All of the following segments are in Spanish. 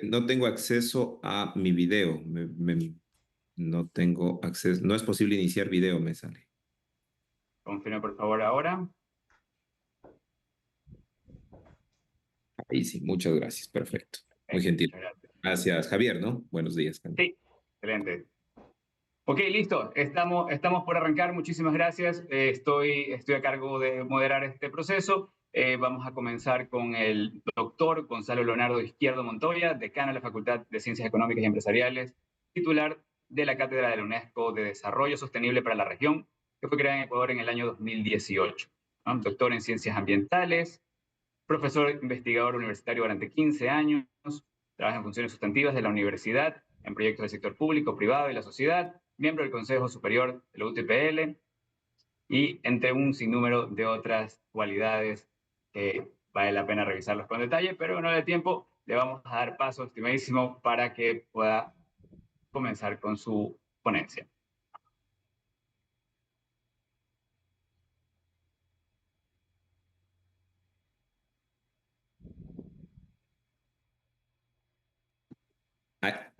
no tengo acceso a mi video. No tengo acceso. No es posible iniciar video, me sale. Confirme por favor ahora. Ahí sí, muchas gracias. Perfecto. Muy Venga, gentil. muchas gracias. Gracias, Javier, ¿no? Buenos días, Javier. Sí, excelente. Ok, listo. Estamos por arrancar. Muchísimas gracias. Estoy a cargo de moderar este proceso. Vamos a comenzar con el doctor Gonzalo Leonardo Izquierdo Montoya, decano de la Facultad de Ciencias Económicas y Empresariales, titular de la Cátedra de la UNESCO de Desarrollo Sostenible para la Región, que fue creada en Ecuador en el año 2018. ¿No? Doctor en Ciencias Ambientales, profesor investigador universitario durante 15 años, trabaja en funciones sustantivas de la universidad, en proyectos del sector público, privado y la sociedad, miembro del Consejo Superior de la UTPL y entre un sinnúmero de otras cualidades que vale la pena revisarlos con detalle, pero no de tiempo, le vamos a dar paso, estimadísimo, para que pueda comenzar con su ponencia.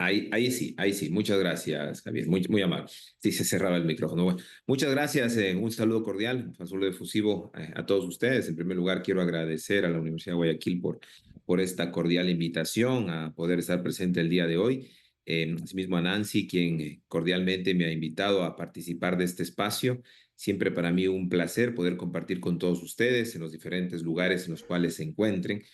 Ahí sí. Muchas gracias, Javier. Muy amable. Sí, se cerraba el micrófono. Bueno, muchas gracias. Un saludo cordial, un saludo efusivo a todos ustedes. En primer lugar, quiero agradecer a la Universidad de Guayaquil por esta cordial invitación a poder estar presente el día de hoy. Asimismo, a Nancy, quien cordialmente me ha invitado a participar de este espacio. Siempre para mí un placer poder compartir con todos ustedes en los diferentes lugares en los cuales se encuentren.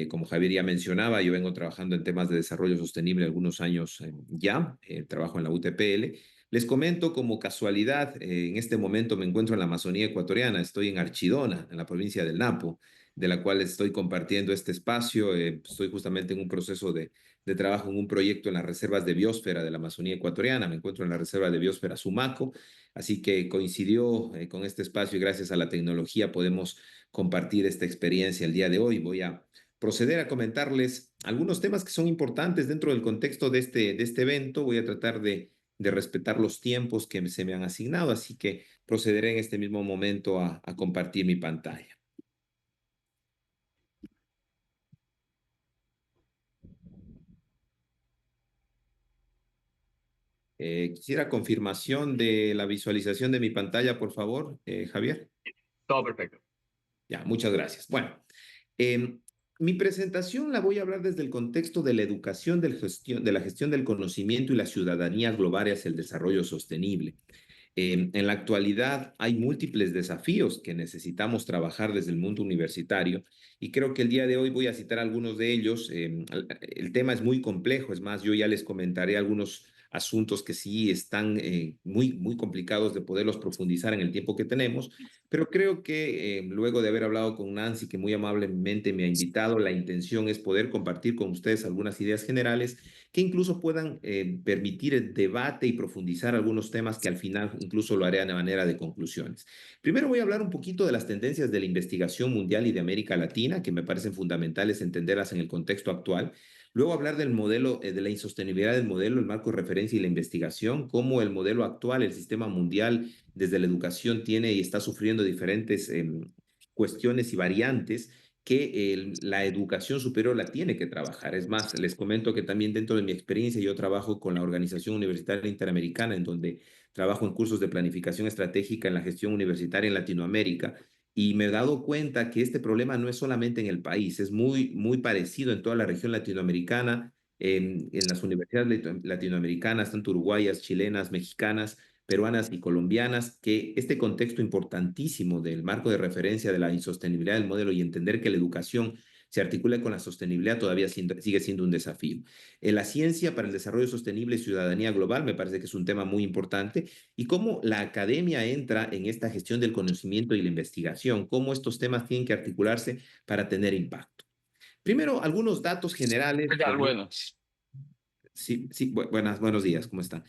Como Javier ya mencionaba, yo vengo trabajando en temas de desarrollo sostenible algunos años ya, trabajo en la UTPL. Les comento como casualidad, en este momento me encuentro en la Amazonía ecuatoriana, estoy en Archidona, en la provincia del Napo, de la cual estoy compartiendo este espacio. Estoy justamente en un proceso de trabajo en un proyecto en las reservas de biosfera de la Amazonía ecuatoriana, me encuentro en la reserva de biosfera Sumaco, así que coincidió con este espacio y gracias a la tecnología podemos compartir esta experiencia el día de hoy. Voy a proceder a comentarles algunos temas que son importantes dentro del contexto de este evento. Voy a tratar de respetar los tiempos que se me han asignado, así que procederé en este mismo momento a compartir mi pantalla. Quisiera confirmación de la visualización de mi pantalla, por favor, Javier. Todo perfecto. Ya, muchas gracias. Bueno, eh, mi presentación la voy a hablar desde el contexto de la educación, de la gestión del conocimiento y la ciudadanía global hacia el desarrollo sostenible. En la actualidad hay múltiples desafíos que necesitamos trabajar desde el mundo universitario y creo que el día de hoy voy a citar algunos de ellos. El tema es muy complejo, es más, yo ya les comentaré algunos asuntos que sí están muy complicados de poderlos profundizar en el tiempo que tenemos, pero creo que luego de haber hablado con Nancy, que muy amablemente me ha invitado, la intención es poder compartir con ustedes algunas ideas generales que incluso puedan permitir el debate y profundizar algunos temas que al final incluso lo haré de manera de conclusiones. Primero voy a hablar un poquito de las tendencias de la investigación mundial y de América Latina, que me parecen fundamentales entenderlas en el contexto actual. Luego hablar del modelo, de la insostenibilidad del modelo, el marco de referencia y la investigación, cómo el modelo actual, el sistema mundial desde la educación tiene y está sufriendo diferentes cuestiones y variantes que la educación superior la tiene que trabajar. Es más, les comento que también dentro de mi experiencia yo trabajo con la Organización Universitaria Interamericana, en donde trabajo en cursos de planificación estratégica en la gestión universitaria en Latinoamérica. Y me he dado cuenta que este problema no es solamente en el país, es muy parecido en toda la región latinoamericana, en las universidades latinoamericanas, tanto uruguayas, chilenas, mexicanas, peruanas y colombianas, que este contexto importantísimo del marco de referencia de la insostenibilidad del modelo y entender que la educación se articula con la sostenibilidad todavía sigue siendo un desafío. La ciencia para el desarrollo sostenible y ciudadanía global me parece que es un tema muy importante y cómo la academia entra en esta gestión del conocimiento y la investigación, cómo estos temas tienen que articularse para tener impacto. Primero, algunos datos generales. ¿Qué tal? Por Bueno, Sí, buenos días, ¿cómo están?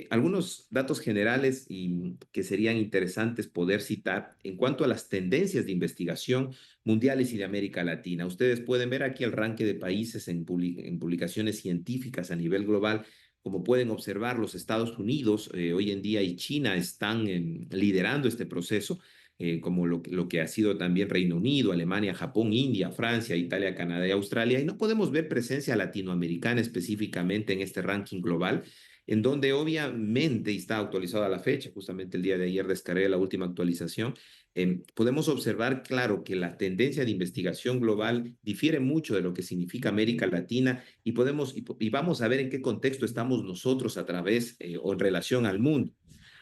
Algunos datos generales y que serían interesantes poder citar en cuanto a las tendencias de investigación mundiales y de América Latina. Ustedes pueden ver aquí el ranking de países en publicaciones científicas a nivel global. Como pueden observar, los Estados Unidos hoy en día y China están liderando este proceso. como lo que ha sido también Reino Unido, Alemania, Japón, India, Francia, Italia, Canadá y Australia, y no podemos ver presencia latinoamericana específicamente en este ranking global, en donde obviamente, y está actualizado a la fecha, justamente el día de ayer descargué la última actualización, podemos observar, claro, que la tendencia de investigación global difiere mucho de lo que significa América Latina y vamos a ver en qué contexto estamos nosotros a través o en relación al mundo.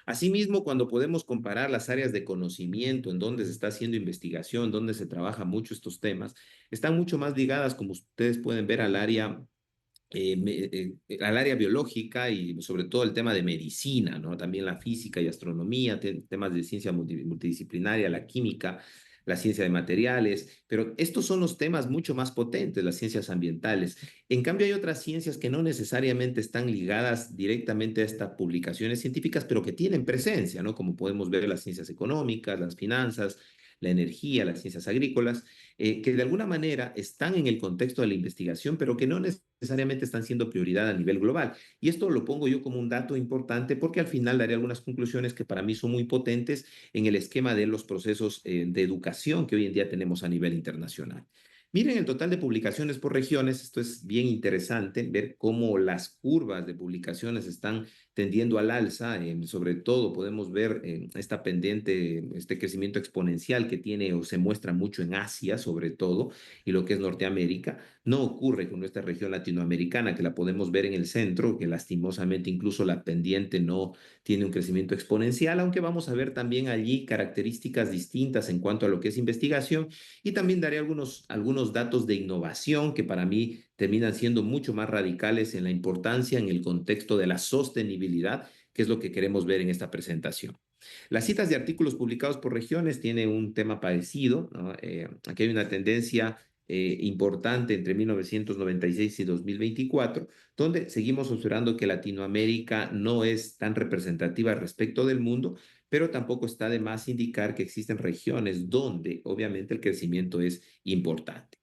Asimismo, cuando podemos comparar las áreas de conocimiento en donde se está haciendo investigación, donde se trabaja mucho estos temas, están mucho más ligadas, como ustedes pueden ver, al área biológica y sobre todo el tema de medicina, ¿no? También la física y astronomía, temas de ciencia multidisciplinaria, la química, la ciencia de materiales, pero estos son los temas mucho más potentes, las ciencias ambientales. En cambio, hay otras ciencias que no necesariamente están ligadas directamente a estas publicaciones científicas, pero que tienen presencia, ¿no? Como podemos ver las ciencias económicas, las finanzas, la energía, las ciencias agrícolas, que de alguna manera están en el contexto de la investigación, pero que no necesariamente están siendo prioridad a nivel global. Y esto lo pongo yo como un dato importante porque al final daré algunas conclusiones que para mí son muy potentes en el esquema de los procesos de educación que hoy en día tenemos a nivel internacional. Miren el total de publicaciones por regiones, esto es bien interesante, ver cómo las curvas de publicaciones están tendiendo al alza, sobre todo podemos ver esta pendiente, este crecimiento exponencial que tiene o se muestra mucho en Asia, sobre todo, y lo que es Norteamérica. No ocurre con nuestra región latinoamericana, que la podemos ver en el centro, que lastimosamente incluso la pendiente no tiene un crecimiento exponencial, aunque vamos a ver también allí características distintas en cuanto a lo que es investigación y también daré algunos datos de innovación que para mí terminan siendo mucho más radicales en la importancia en el contexto de la sostenibilidad, que es lo que queremos ver en esta presentación. Las citas de artículos publicados por regiones tiene un tema parecido, ¿no? Aquí hay una tendencia importante entre 1996 y 2024, donde seguimos observando que Latinoamérica no es tan representativa respecto del mundo, pero tampoco está de más indicar que existen regiones donde obviamente el crecimiento es importante.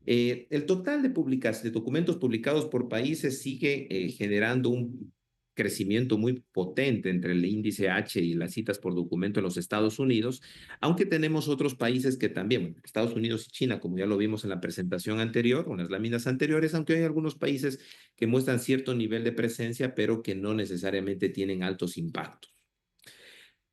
El total de documentos publicados por países sigue generando un crecimiento muy potente entre el índice H y las citas por documento en los Estados Unidos, aunque tenemos otros países que también, bueno, Estados Unidos y China, como ya lo vimos en la presentación anterior o en las láminas anteriores, aunque hay algunos países que muestran cierto nivel de presencia, pero que no necesariamente tienen altos impactos.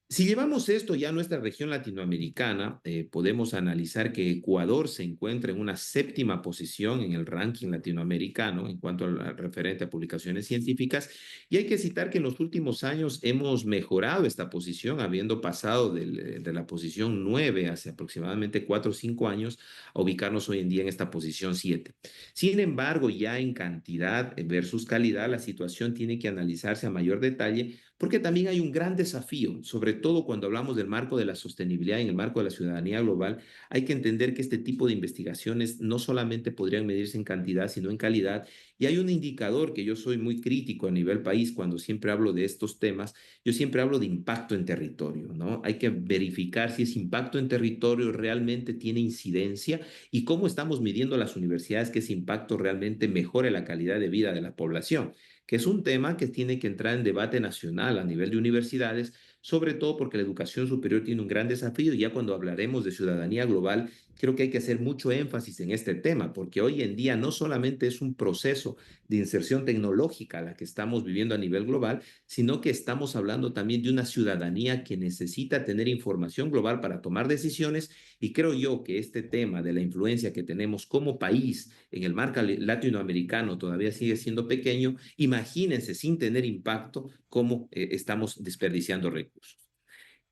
Si llevamos esto ya a nuestra región latinoamericana, podemos analizar que Ecuador se encuentra en una séptima posición en el ranking latinoamericano en cuanto al referente a publicaciones científicas. Y hay que citar que en los últimos años hemos mejorado esta posición, habiendo pasado de la posición 9 hace aproximadamente 4 o 5 años a ubicarnos hoy en día en esta posición 7. Sin embargo, ya en cantidad versus calidad, la situación tiene que analizarse a mayor detalle porque también hay un gran desafío, sobre todo cuando hablamos del marco de la sostenibilidad en el marco de la ciudadanía global, hay que entender que este tipo de investigaciones no solamente podrían medirse en cantidad, sino en calidad. Y hay un indicador que yo soy muy crítico a nivel país cuando siempre hablo de estos temas, yo siempre hablo de impacto en territorio, ¿no? Hay que verificar si ese impacto en territorio realmente tiene incidencia y cómo estamos midiendo las universidades que ese impacto realmente mejore la calidad de vida de la población, que es un tema que tiene que entrar en debate nacional a nivel de universidades, sobre todo porque la educación superior tiene un gran desafío y ya cuando hablaremos de ciudadanía global, creo que hay que hacer mucho énfasis en este tema, porque hoy en día no solamente es un proceso de inserción tecnológica la que estamos viviendo a nivel global, sino que estamos hablando también de una ciudadanía que necesita tener información global para tomar decisiones y creo yo que este tema de la influencia que tenemos como país en el marco latinoamericano todavía sigue siendo pequeño. Imagínense sin tener impacto cómo estamos desperdiciando recursos.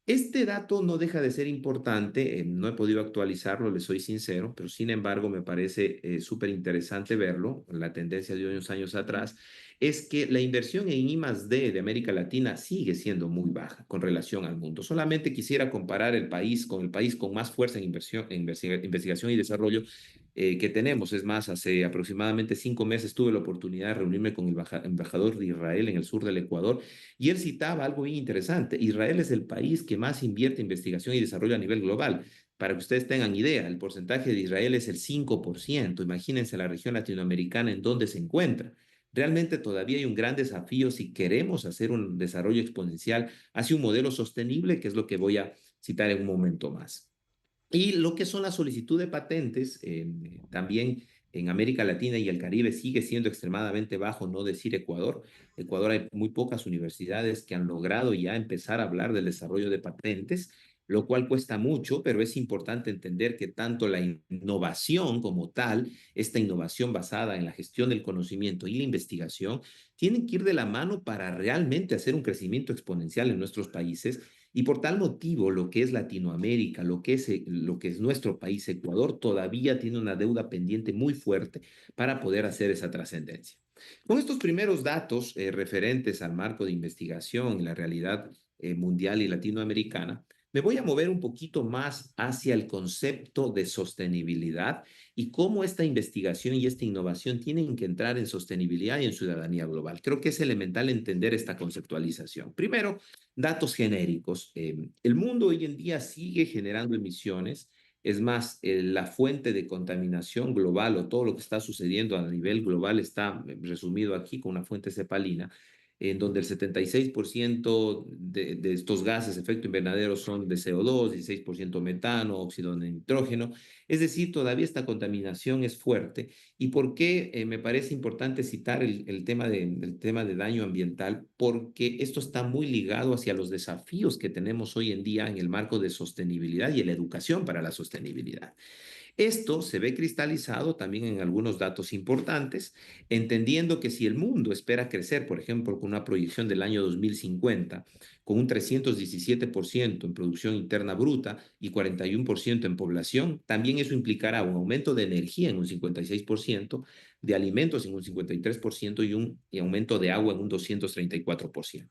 Este dato no deja de ser importante, no he podido actualizarlo, les soy sincero, pero sin embargo me parece súper interesante verlo, la tendencia de unos años atrás, es que la inversión en I+D de América Latina sigue siendo muy baja con relación al mundo. Solamente quisiera comparar el país con más fuerza en inversión, en investigación y desarrollo que tenemos. Es más, hace aproximadamente 5 meses tuve la oportunidad de reunirme con el embajador de Israel en el sur del Ecuador y él citaba algo bien interesante. Israel es el país que más invierte en investigación y desarrollo a nivel global. Para que ustedes tengan idea, el porcentaje de Israel es el 5%. Imagínense la región latinoamericana en donde se encuentra. Realmente todavía hay un gran desafío si queremos hacer un desarrollo exponencial hacia un modelo sostenible, que es lo que voy a citar en un momento más. Y lo que son las solicitudes de patentes, también en América Latina y el Caribe sigue siendo extremadamente bajo, no decir Ecuador. Ecuador hay muy pocas universidades que han logrado ya empezar a hablar del desarrollo de patentes, lo cual cuesta mucho, pero es importante entender que tanto la innovación como tal, esta innovación basada en la gestión del conocimiento y la investigación, tienen que ir de la mano para realmente hacer un crecimiento exponencial en nuestros países y por tal motivo, lo que es Latinoamérica, lo que es nuestro país, Ecuador, todavía tiene una deuda pendiente muy fuerte para poder hacer esa trascendencia. Con estos primeros datos referentes al marco de investigación y la realidad mundial y latinoamericana, me voy a mover un poquito más hacia el concepto de sostenibilidad y cómo esta investigación y esta innovación tienen que entrar en sostenibilidad y en ciudadanía global. Creo que es elemental entender esta conceptualización. Primero, datos genéricos. El mundo hoy en día sigue generando emisiones. Es más, la fuente de contaminación global o todo lo que está sucediendo a nivel global está resumido aquí con una fuente cepalina, en donde el 76% de estos gases de efecto invernadero son de CO2, 16% metano, óxido de nitrógeno. Es decir, todavía esta contaminación es fuerte. ¿Y por qué me parece importante citar el tema de daño ambiental? Porque esto está muy ligado hacia los desafíos que tenemos hoy en día en el marco de sostenibilidad y en la educación para la sostenibilidad. Esto se ve cristalizado también en algunos datos importantes, entendiendo que si el mundo espera crecer, por ejemplo, con una proyección del año 2050, con un 317% en producción interna bruta y 41% en población, también eso implicará un aumento de energía en un 56%, de alimentos en un 53% y un aumento de agua en un 234%.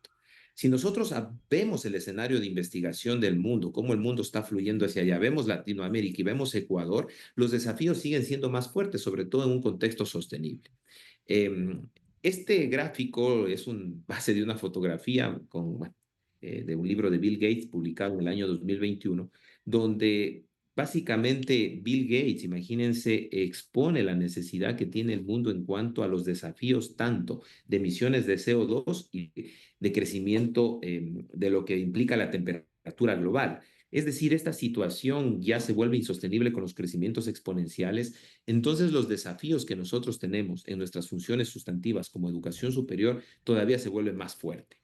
Si nosotros vemos el escenario de investigación del mundo, cómo el mundo está fluyendo hacia allá, vemos Latinoamérica y vemos Ecuador, los desafíos siguen siendo más fuertes, sobre todo en un contexto sostenible. Este gráfico es un base de una fotografía bueno, de un libro de Bill Gates publicado en el año 2021, donde básicamente Bill Gates, imagínense, expone la necesidad que tiene el mundo en cuanto a los desafíos tanto de emisiones de CO2 y de crecimiento de lo que implica la temperatura global. Es decir, esta situación ya se vuelve insostenible con los crecimientos exponenciales. Entonces, los desafíos que nosotros tenemos en nuestras funciones sustantivas como educación superior todavía se vuelven más fuertes.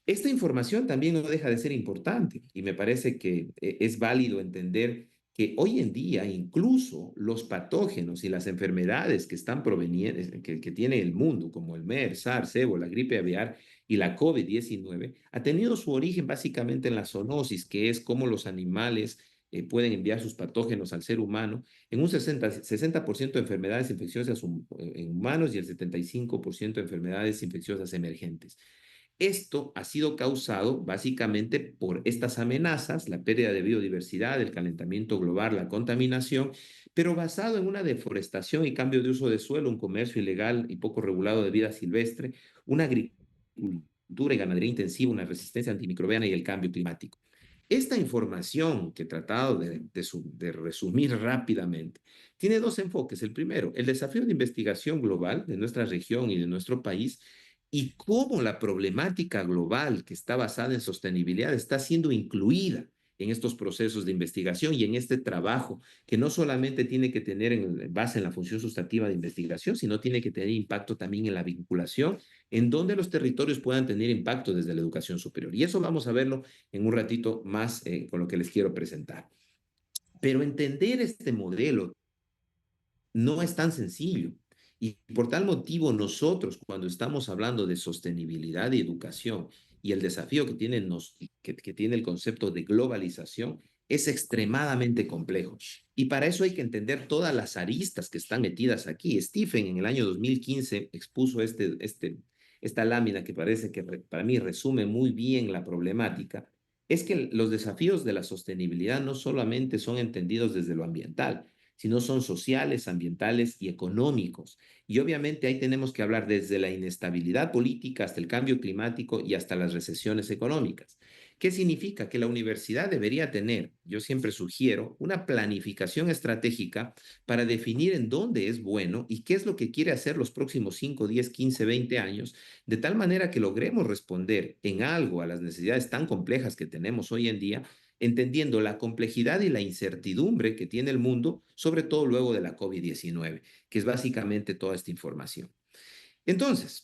Esta información también no deja de ser importante y me parece que es válido entender que hoy en día incluso los patógenos y las enfermedades que están provenientes, que tiene el mundo, como el MERS, SARS, ébola, gripe aviar y la COVID-19, ha tenido su origen básicamente en la zoonosis, que es cómo los animales pueden enviar sus patógenos al ser humano, en un 60% de enfermedades infecciosas en humanos y el 75% de enfermedades infecciosas emergentes. Esto ha sido causado básicamente por estas amenazas, la pérdida de biodiversidad, el calentamiento global, la contaminación, pero basado en una deforestación y cambio de uso de suelo, un comercio ilegal y poco regulado de vida silvestre, una agricultura y ganadería intensiva, una resistencia antimicrobiana y el cambio climático. Esta información que he tratado de resumir rápidamente tiene dos enfoques. El primero, el desafío de investigación global de nuestra región y de nuestro país y cómo la problemática global que está basada en sostenibilidad está siendo incluida en estos procesos de investigación y en este trabajo que no solamente tiene que tener base en la función sustantiva de investigación, sino tiene que tener impacto también en la vinculación, en donde los territorios puedan tener impacto desde la educación superior. Y eso vamos a verlo en un ratito más con lo que les quiero presentar. Pero entender este modelo no es tan sencillo. Y por tal motivo, nosotros, cuando estamos hablando de sostenibilidad y educación y el desafío que tiene el concepto de globalización, es extremadamente complejo. Y para eso hay que entender todas las aristas que están metidas aquí. Stephen en el año 2015 expuso esta lámina que parece que para mí resume muy bien la problemática. Es que los desafíos de la sostenibilidad no solamente son entendidos desde lo ambiental, sino son sociales, ambientales y económicos. Y obviamente ahí tenemos que hablar desde la inestabilidad política hasta el cambio climático y hasta las recesiones económicas. ¿Qué significa? Que la universidad debería tener, yo siempre sugiero, una planificación estratégica para definir en dónde es bueno y qué es lo que quiere hacer los próximos 5, 10, 15, 20 años, de tal manera que logremos responder en algo a las necesidades tan complejas que tenemos hoy en día entendiendo la complejidad y la incertidumbre que tiene el mundo, sobre todo luego de la COVID-19, que es básicamente toda esta información. Entonces,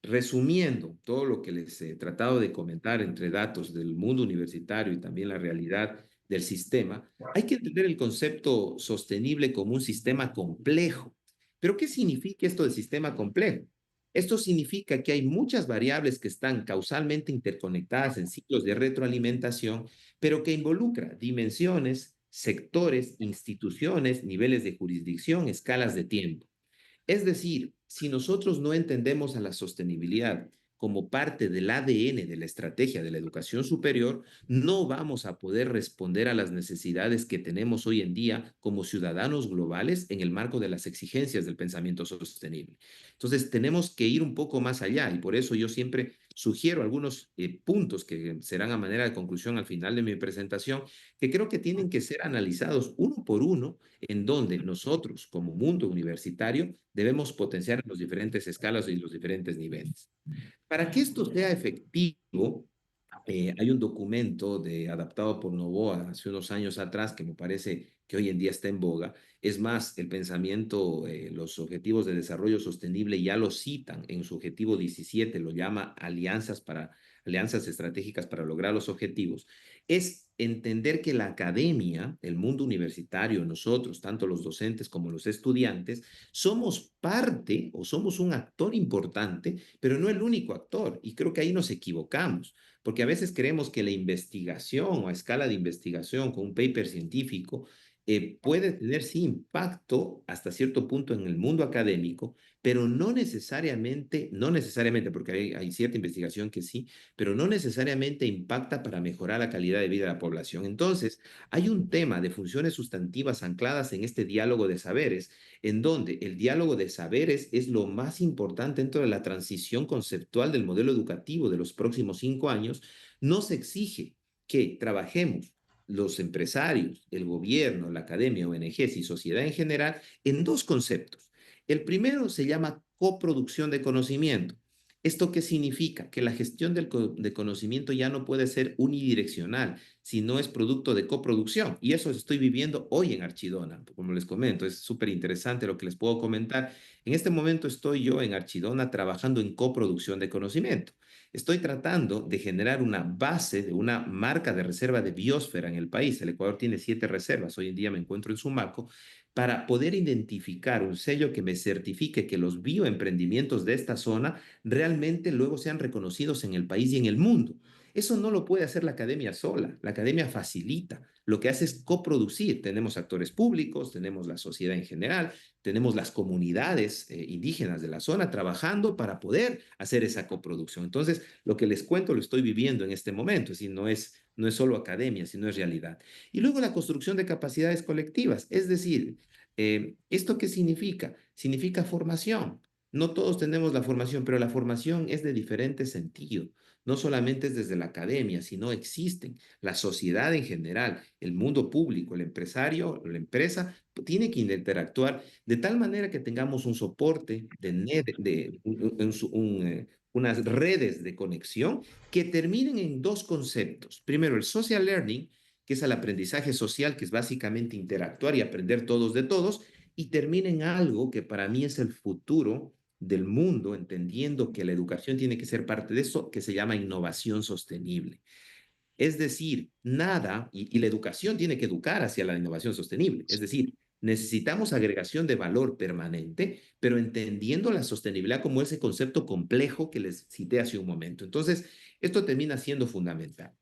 resumiendo todo lo que les he tratado de comentar entre datos del mundo universitario y también la realidad del sistema, hay que entender el concepto sostenible como un sistema complejo. ¿Pero qué significa esto de sistema complejo? Esto significa que hay muchas variables que están causalmente interconectadas en ciclos de retroalimentación, pero que involucra dimensiones, sectores, instituciones, niveles de jurisdicción, escalas de tiempo. Es decir, si nosotros no entendemos a la sostenibilidad como parte del ADN de la estrategia de la educación superior, no vamos a poder responder a las necesidades que tenemos hoy en día como ciudadanos globales en el marco de las exigencias del pensamiento sostenible. Entonces, tenemos que ir un poco más allá y por eso yo siempre sugiero algunos puntos que serán a manera de conclusión al final de mi presentación, que creo que tienen que ser analizados uno por uno en donde nosotros, como mundo universitario, debemos potenciar en los diferentes escalas y los diferentes niveles. Para que esto sea efectivo, hay un documento adaptado por Novoa hace unos años atrás que me parece que hoy en día está en boga. Es más, el pensamiento, los objetivos de desarrollo sostenible ya lo citan en su objetivo 17, lo llama alianzas estratégicas para lograr los objetivos. Es entender que la academia, el mundo universitario, nosotros, tanto los docentes como los estudiantes, somos parte o somos un actor importante, pero no el único actor. Y creo que ahí nos equivocamos porque a veces creemos que la investigación o a escala de investigación con un paper científico puede tener sí impacto hasta cierto punto en el mundo académico, pero no necesariamente, porque hay cierta investigación que sí, pero no necesariamente impacta para mejorar la calidad de vida de la población. Entonces, hay un tema de funciones sustantivas ancladas en este diálogo de saberes, en donde el diálogo de saberes es lo más importante dentro de la transición conceptual del modelo educativo de los próximos 5 años. Nos exige que trabajemos los empresarios, el gobierno, la academia, ONGs y sociedad en general en dos conceptos. El primero se llama coproducción de conocimiento. ¿Esto qué significa? Que la gestión de conocimiento ya no puede ser unidireccional, sino es producto de coproducción. Y eso estoy viviendo hoy en Archidona, como les comento. Es súper interesante lo que les puedo comentar. En este momento estoy yo en Archidona trabajando en coproducción de conocimiento. Estoy tratando de generar una base de una marca de reserva de biosfera en el país. El Ecuador tiene 7 reservas. Hoy en día me encuentro en Sumaco para poder identificar un sello que me certifique que los bioemprendimientos de esta zona realmente luego sean reconocidos en el país y en el mundo. Eso no lo puede hacer la academia sola. La academia facilita. Lo que hace es coproducir. Tenemos actores públicos, tenemos la sociedad en general, tenemos las comunidades indígenas de la zona trabajando para poder hacer esa coproducción. Entonces, lo que les cuento lo estoy viviendo en este momento, es decir, no es solo academia, sino es realidad. Y luego la construcción de capacidades colectivas, es decir, ¿esto qué significa? Significa formación. No todos tenemos la formación, pero la formación es de diferente sentido. No solamente es desde la academia, sino existen. La sociedad en general, el mundo público, el empresario, la empresa, tiene que interactuar de tal manera que tengamos un soporte unas redes de conexión que terminen en dos conceptos. Primero, el social learning, que es el aprendizaje social, que es básicamente interactuar y aprender todos de todos, y termina en algo que para mí es el futuro del mundo, entendiendo que la educación tiene que ser parte de eso, que se llama innovación sostenible. Es decir, nada, y la educación tiene que educar hacia la innovación sostenible. Es decir, necesitamos agregación de valor permanente, pero entendiendo la sostenibilidad como ese concepto complejo que les cité hace un momento. Entonces, esto termina siendo fundamental.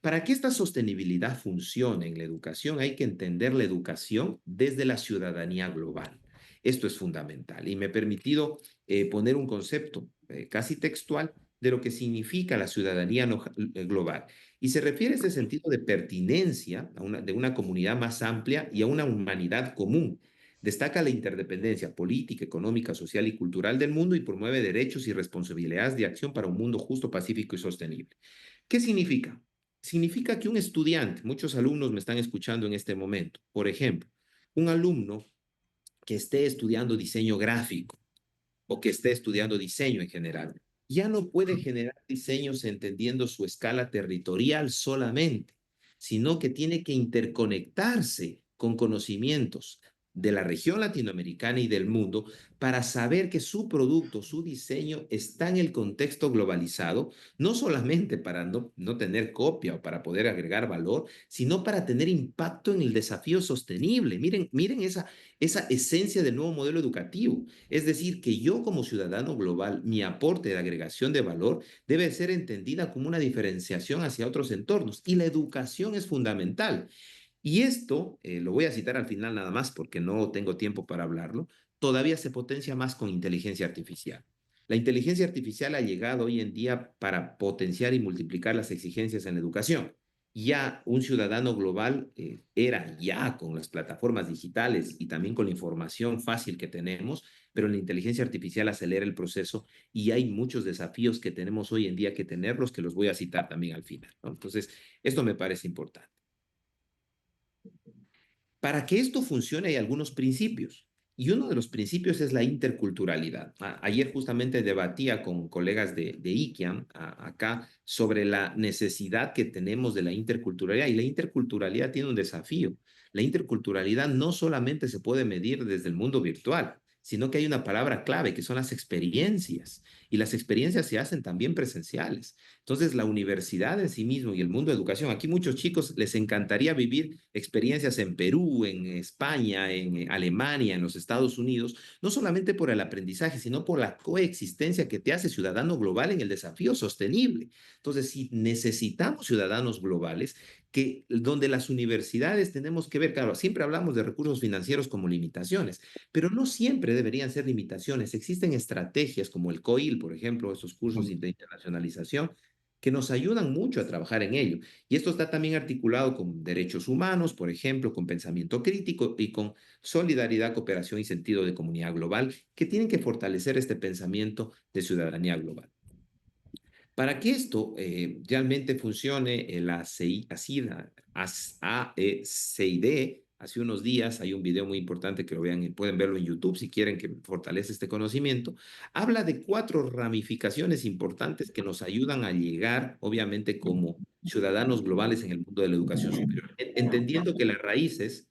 Para que esta sostenibilidad funcione en la educación, hay que entender la educación desde la ciudadanía global. Esto es fundamental y me he permitido poner un concepto casi textual de lo que significa la ciudadanía global. Y se refiere a ese sentido de pertinencia de una comunidad más amplia y a una humanidad común. Destaca la interdependencia política, económica, social y cultural del mundo y promueve derechos y responsabilidades de acción para un mundo justo, pacífico y sostenible. ¿Qué significa? Significa que un estudiante, muchos alumnos me están escuchando en este momento, por ejemplo, un alumno que esté estudiando diseño gráfico o que esté estudiando diseño en general, ya no puede generar diseños entendiendo su escala territorial solamente, sino que tiene que interconectarse con conocimientos de la región latinoamericana y del mundo para saber que su producto, su diseño está en el contexto globalizado, no solamente para no tener copia o para poder agregar valor, sino para tener impacto en el desafío sostenible. Miren esa esencia del nuevo modelo educativo. Es decir, que yo como ciudadano global, mi aporte de agregación de valor debe ser entendida como una diferenciación hacia otros entornos y la educación es fundamental. Y esto, lo voy a citar al final nada más porque no tengo tiempo para hablarlo, todavía se potencia más con inteligencia artificial. La inteligencia artificial ha llegado hoy en día para potenciar y multiplicar las exigencias en la educación. Ya un ciudadano global era ya con las plataformas digitales y también con la información fácil que tenemos, pero la inteligencia artificial acelera el proceso y hay muchos desafíos que tenemos hoy en día que tenerlos, que los voy a citar también al final, ¿no? Entonces, esto me parece importante. Para que esto funcione hay algunos principios y uno de los principios es la interculturalidad. Ayer justamente debatía con colegas de ICIAM acá sobre la necesidad que tenemos de la interculturalidad y la interculturalidad tiene un desafío. La interculturalidad no solamente se puede medir desde el mundo virtual, sino que hay una palabra clave que son las experiencias y las experiencias se hacen también presenciales. Entonces, la universidad en sí mismo y el mundo de educación, aquí muchos chicos les encantaría vivir experiencias en Perú, en España, en Alemania, en los Estados Unidos, no solamente por el aprendizaje, sino por la coexistencia que te hace ciudadano global en el desafío sostenible. Entonces, si necesitamos ciudadanos globales, donde las universidades tenemos que ver, claro, siempre hablamos de recursos financieros como limitaciones, pero no siempre deberían ser limitaciones. Existen estrategias como el COIL, por ejemplo, esos cursos de internacionalización, que nos ayudan mucho a trabajar en ello. Y esto está también articulado con derechos humanos, por ejemplo, con pensamiento crítico y con solidaridad, cooperación y sentido de comunidad global, que tienen que fortalecer este pensamiento de ciudadanía global. Para que esto realmente funcione, la ACID, hace unos días hay un video muy importante que lo vean, pueden verlo en YouTube si quieren que fortalece este conocimiento, habla de 4 ramificaciones importantes que nos ayudan a llegar, obviamente, como ciudadanos globales en el mundo de la educación superior, entendiendo que las raíces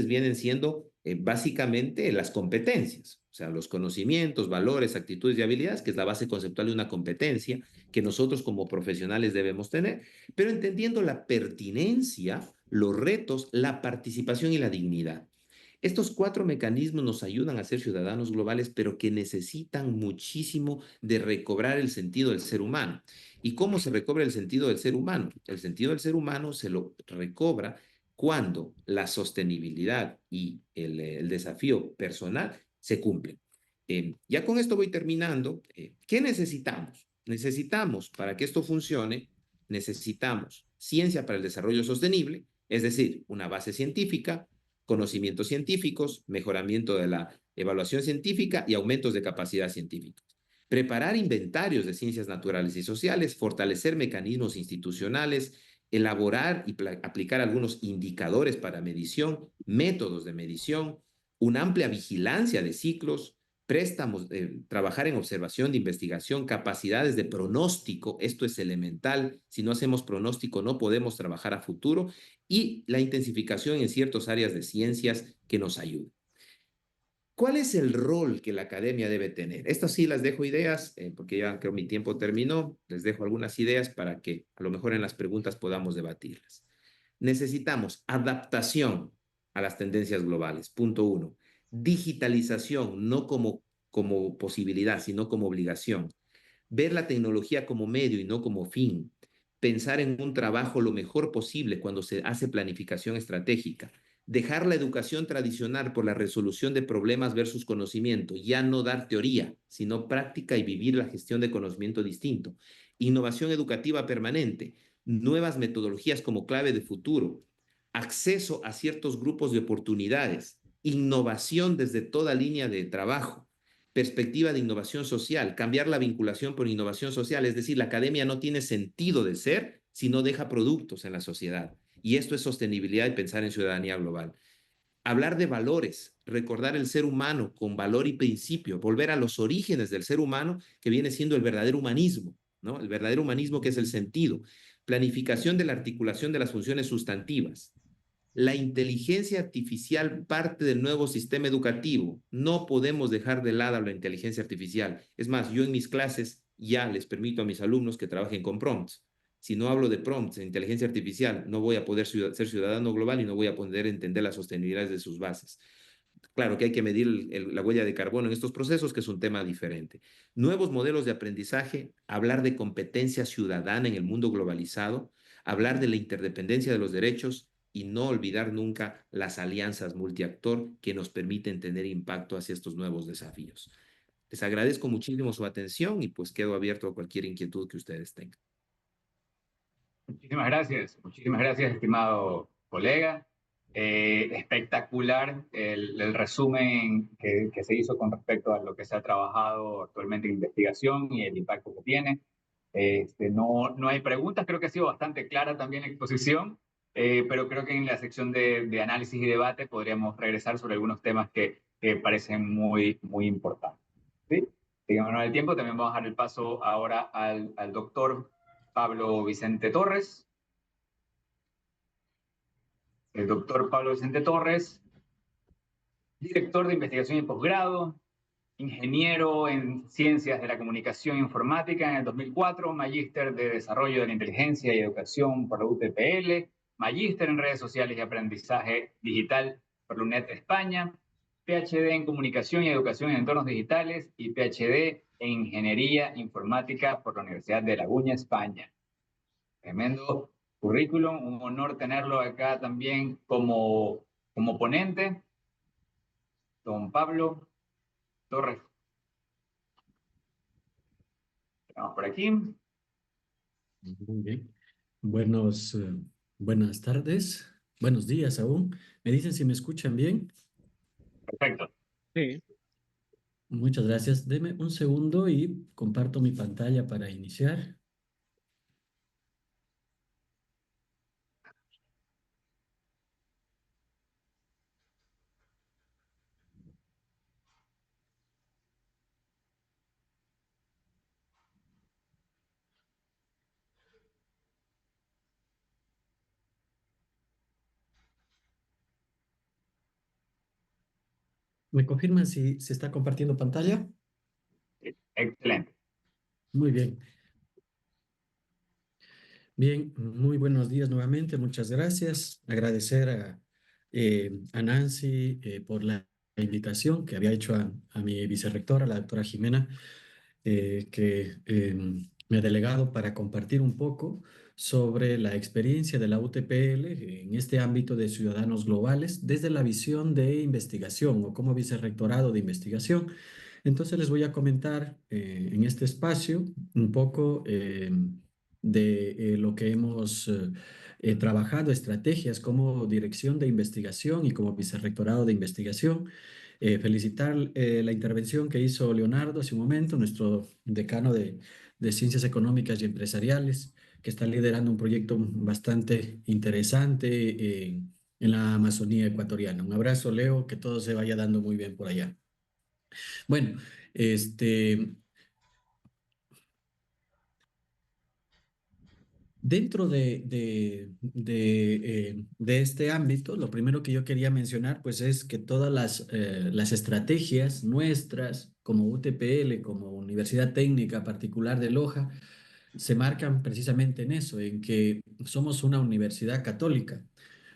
vienen siendo básicamente las competencias, o sea, los conocimientos, valores, actitudes y habilidades, que es la base conceptual de una competencia que nosotros como profesionales debemos tener, pero entendiendo la pertinencia, los retos, la participación y la dignidad. Estos 4 mecanismos nos ayudan a ser ciudadanos globales, pero que necesitan muchísimo de recobrar el sentido del ser humano. ¿Y cómo se recobra el sentido del ser humano? El sentido del ser humano se lo recobra cuando la sostenibilidad y el desafío personal se cumplen. Ya con esto voy terminando. ¿Qué necesitamos? Necesitamos, para que esto funcione, necesitamos ciencia para el desarrollo sostenible, es decir, una base científica, conocimientos científicos, mejoramiento de la evaluación científica y aumentos de capacidad científica. Preparar inventarios de ciencias naturales y sociales, fortalecer mecanismos institucionales, elaborar y aplicar algunos indicadores para medición, métodos de medición, una amplia vigilancia de ciclos, préstamos, trabajar en observación de investigación, capacidades de pronóstico, esto es elemental, si no hacemos pronóstico no podemos trabajar a futuro, y la intensificación en ciertas áreas de ciencias que nos ayuden. ¿Cuál es el rol que la academia debe tener? Estas sí las dejo ideas, porque ya creo mi tiempo terminó. Les dejo algunas ideas para que a lo mejor en las preguntas podamos debatirlas. Necesitamos adaptación a las tendencias globales. Punto 1. Digitalización, no como posibilidad, sino como obligación. Ver la tecnología como medio y no como fin. Pensar en un trabajo lo mejor posible cuando se hace planificación estratégica. Dejar la educación tradicional por la resolución de problemas versus conocimiento, ya no dar teoría, sino práctica y vivir la gestión de conocimiento distinto. Innovación educativa permanente, nuevas metodologías como clave de futuro, acceso a ciertos grupos de oportunidades, innovación desde toda línea de trabajo, perspectiva de innovación social, cambiar la vinculación por innovación social, es decir, la academia no tiene sentido de ser si no deja productos en la sociedad. Y esto es sostenibilidad y pensar en ciudadanía global. Hablar de valores, recordar el ser humano con valor y principio, volver a los orígenes del ser humano que viene siendo el verdadero humanismo, ¿no? El verdadero humanismo, que es el sentido. Planificación de la articulación de las funciones sustantivas. La inteligencia artificial parte del nuevo sistema educativo. No podemos dejar de lado la inteligencia artificial. Es más, yo en mis clases ya les permito a mis alumnos que trabajen con prompts. Si no hablo de prompts en inteligencia artificial, no voy a poder ser ciudadano global y no voy a poder entender las sostenibilidades de sus bases. Claro que hay que medir la huella de carbono en estos procesos, que es un tema diferente. Nuevos modelos de aprendizaje, hablar de competencia ciudadana en el mundo globalizado, hablar de la interdependencia de los derechos y no olvidar nunca las alianzas multiactor que nos permiten tener impacto hacia estos nuevos desafíos. Les agradezco muchísimo su atención y pues quedo abierto a cualquier inquietud que ustedes tengan. Muchísimas gracias, estimado colega. Espectacular el resumen que se hizo con respecto a lo que se ha trabajado actualmente en investigación y el impacto que tiene. No hay preguntas, creo que ha sido bastante clara también la exposición, pero creo que en la sección de análisis y debate podríamos regresar sobre algunos temas que parecen muy importantes. ¿Sí? Digamos, el tiempo, también vamos a dar el paso ahora al doctor Pablo Vicente Torres. El doctor Pablo Vicente Torres, director de investigación y posgrado, ingeniero en ciencias de la comunicación e informática en el 2004, magíster de desarrollo de la inteligencia y educación por la UTPL, magíster en redes sociales y aprendizaje digital por la UNED España, PhD en comunicación y educación en entornos digitales y PhD en ingeniería informática por la Universidad de Laguna, España. Tremendo currículum, un honor tenerlo acá también como ponente. Don Pablo Torres. Vamos por aquí. Muy bien. Buenas tardes, buenos días aún. ¿Me dicen si me escuchan bien? Perfecto. Sí. Muchas gracias. Deme un segundo y comparto mi pantalla para iniciar. ¿Me confirman si se está compartiendo pantalla? Excelente. Muy bien. Bien, muy buenos días nuevamente. Muchas gracias. Agradecer a Nancy por la invitación que había hecho a mi vicerrectora, la doctora Jimena, que me ha delegado para compartir un poco sobre la experiencia de la UTPL en este ámbito de ciudadanos globales desde la visión de investigación o como vicerrectorado de investigación. Entonces les voy a comentar en este espacio un poco de lo que hemos trabajado, estrategias como dirección de investigación y como vicerrectorado de investigación. Felicitar la intervención que hizo Leonardo hace un momento, nuestro decano de Ciencias Económicas y Empresariales, que está liderando un proyecto bastante interesante en la Amazonía ecuatoriana. Un abrazo, Leo, que todo se vaya dando muy bien por allá. Bueno, este, dentro de este ámbito, lo primero que yo quería mencionar, pues, es que todas las estrategias nuestras, como UTPL, como Universidad Técnica Particular de Loja, se marcan precisamente en eso, en que somos una universidad católica,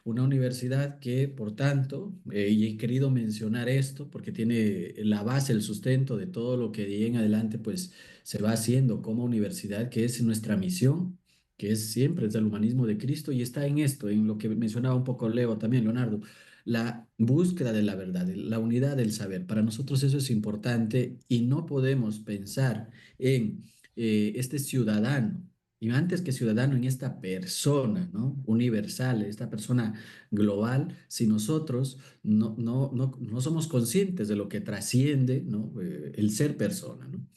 una universidad que, por tanto, y he querido mencionar esto porque tiene la base, el sustento de todo lo que de ahí en adelante, pues, se va haciendo como universidad, que es nuestra misión, que es siempre desde el humanismo de Cristo, y está en esto, en lo que mencionaba un poco Leo también, Leonardo, la búsqueda de la verdad, la unidad del saber. Para nosotros eso es importante y no podemos pensar en este ciudadano, y antes que ciudadano, en esta persona, ¿no? Universal, esta persona global, si nosotros no somos conscientes de lo que trasciende, ¿no? El ser persona, ¿no?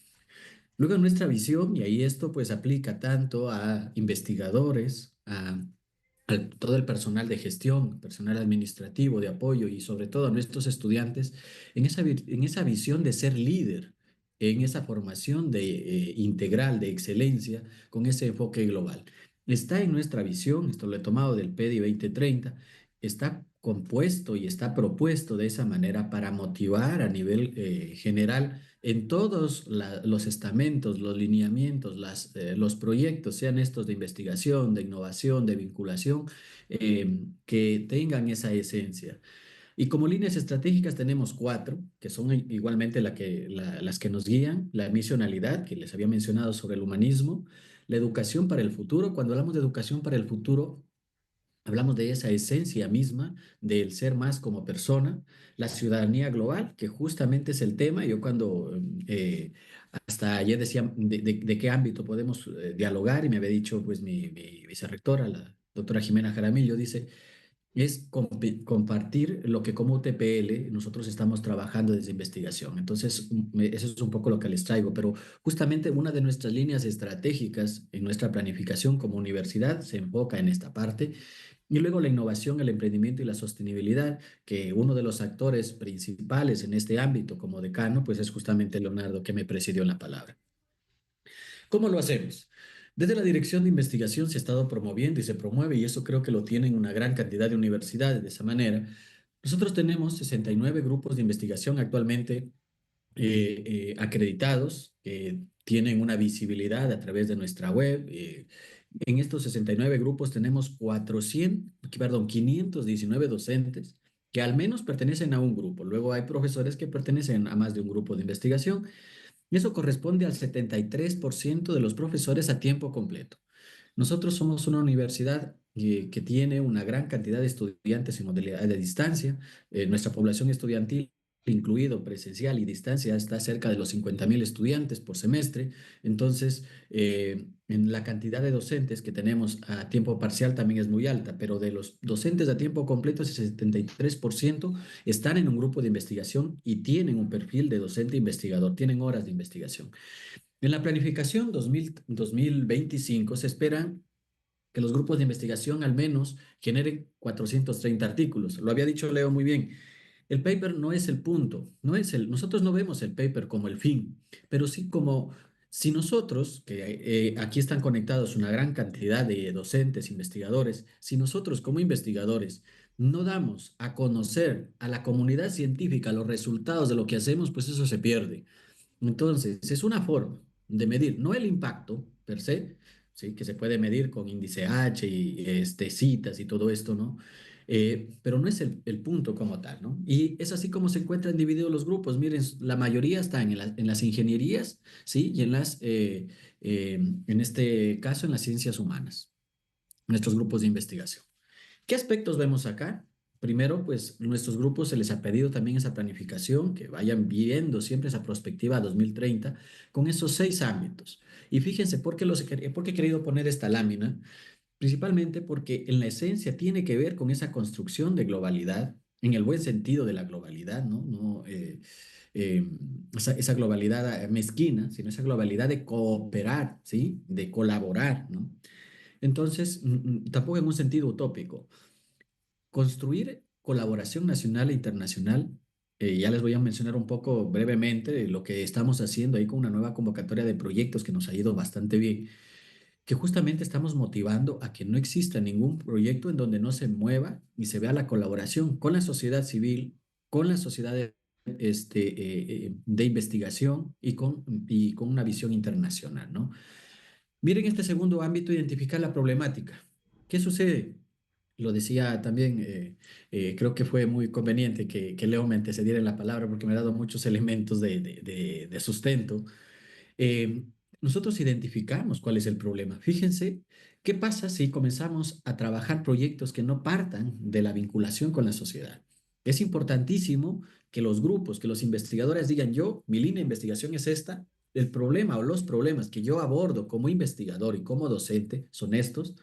Luego, en nuestra visión, y ahí esto pues aplica tanto a investigadores, a todo el personal de gestión, personal administrativo, de apoyo y sobre todo a nuestros estudiantes, en esa visión de ser líder en esa formación integral de excelencia con ese enfoque global. Está en nuestra visión, esto lo he tomado del PEDI 2030, está compuesto y está propuesto de esa manera para motivar a nivel general en todos los estamentos, los lineamientos, los proyectos, sean estos de investigación, de innovación, de vinculación, que tengan esa esencia. Y como líneas estratégicas tenemos cuatro, que son igualmente las que nos guían: la misionalidad, que les había mencionado sobre el humanismo; la educación para el futuro. Cuando hablamos de educación para el futuro, hablamos de esa esencia misma del ser más como persona; la ciudadanía global, que justamente es el tema. Yo cuando hasta ayer decía de qué ámbito podemos dialogar, y me había dicho pues mi vicerrectora, la doctora Jimena Jaramillo, dice es compartir lo que como UTPL nosotros estamos trabajando desde investigación. Entonces, eso es un poco lo que les traigo, pero justamente una de nuestras líneas estratégicas en nuestra planificación como universidad se enfoca en esta parte. Y luego la innovación, el emprendimiento y la sostenibilidad, que uno de los actores principales en este ámbito como decano, pues es justamente Leonardo, que me presidió en la palabra. ¿Cómo lo hacemos? Desde la Dirección de Investigación se ha estado promoviendo y se promueve, y eso creo que lo tienen una gran cantidad de universidades de esa manera. Nosotros tenemos 69 grupos de investigación actualmente acreditados, que tienen una visibilidad a través de nuestra web. En estos 69 grupos tenemos 519 docentes que al menos pertenecen a un grupo. Luego hay profesores que pertenecen a más de un grupo de investigación. Eso corresponde al 73% de los profesores a tiempo completo. Nosotros somos una universidad que tiene una gran cantidad de estudiantes en modalidad de distancia. Nuestra población estudiantil, incluido presencial y distancia, está cerca de los 50.000 estudiantes por semestre. Entonces, en la cantidad de docentes que tenemos a tiempo parcial también es muy alta, pero de los docentes a tiempo completo, ese 73% están en un grupo de investigación y tienen un perfil de docente investigador, tienen horas de investigación. En la planificación 2025 se espera que los grupos de investigación al menos generen 430 artículos. Lo había dicho Leo muy bien. El paper no es el punto, nosotros no vemos el paper como el fin, pero sí como si nosotros, que aquí están conectados una gran cantidad de docentes, investigadores, si nosotros como investigadores no damos a conocer a la comunidad científica los resultados de lo que hacemos, pues eso se pierde. Entonces, es una forma de medir, no el impacto per se, ¿sí? Que se puede medir con índice H y citas y todo esto, ¿no? Pero no es el punto como tal, ¿no? Y es así como se encuentran divididos los grupos. Miren, la mayoría están en las ingenierías, ¿sí? Y en este caso, en las ciencias humanas, nuestros grupos de investigación. ¿Qué aspectos vemos acá? Primero, pues nuestros grupos se les ha pedido también esa planificación, que vayan viendo siempre esa perspectiva 2030 con esos 6 ámbitos. Y fíjense por qué he querido poner esta lámina, principalmente porque en la esencia tiene que ver con esa construcción de globalidad, en el buen sentido de la globalidad, ¿no? No eh, esa globalidad mezquina, sino esa globalidad de cooperar, ¿sí? De colaborar, ¿no? Entonces, tampoco en un sentido utópico. Construir colaboración nacional e internacional. Ya les voy a mencionar un poco brevemente lo que estamos haciendo ahí con una nueva convocatoria de proyectos que nos ha ido bastante bien, que justamente estamos motivando a que no exista ningún proyecto en donde no se mueva y se vea la colaboración con la sociedad civil, con la sociedad de investigación y con una visión internacional, ¿no? Miren este segundo ámbito: identificar la problemática. ¿Qué sucede? Lo decía también, creo que fue muy conveniente que Leo me antecediera en la palabra, porque me ha dado muchos elementos de sustento. Eh, Nosotros identificamos cuál es el problema. Fíjense, ¿qué pasa si comenzamos a trabajar proyectos que no partan de la vinculación con la sociedad? Es importantísimo que los grupos, que los investigadores digan: yo, mi línea de investigación es esta, el problema o los problemas que yo abordo como investigador y como docente son estos,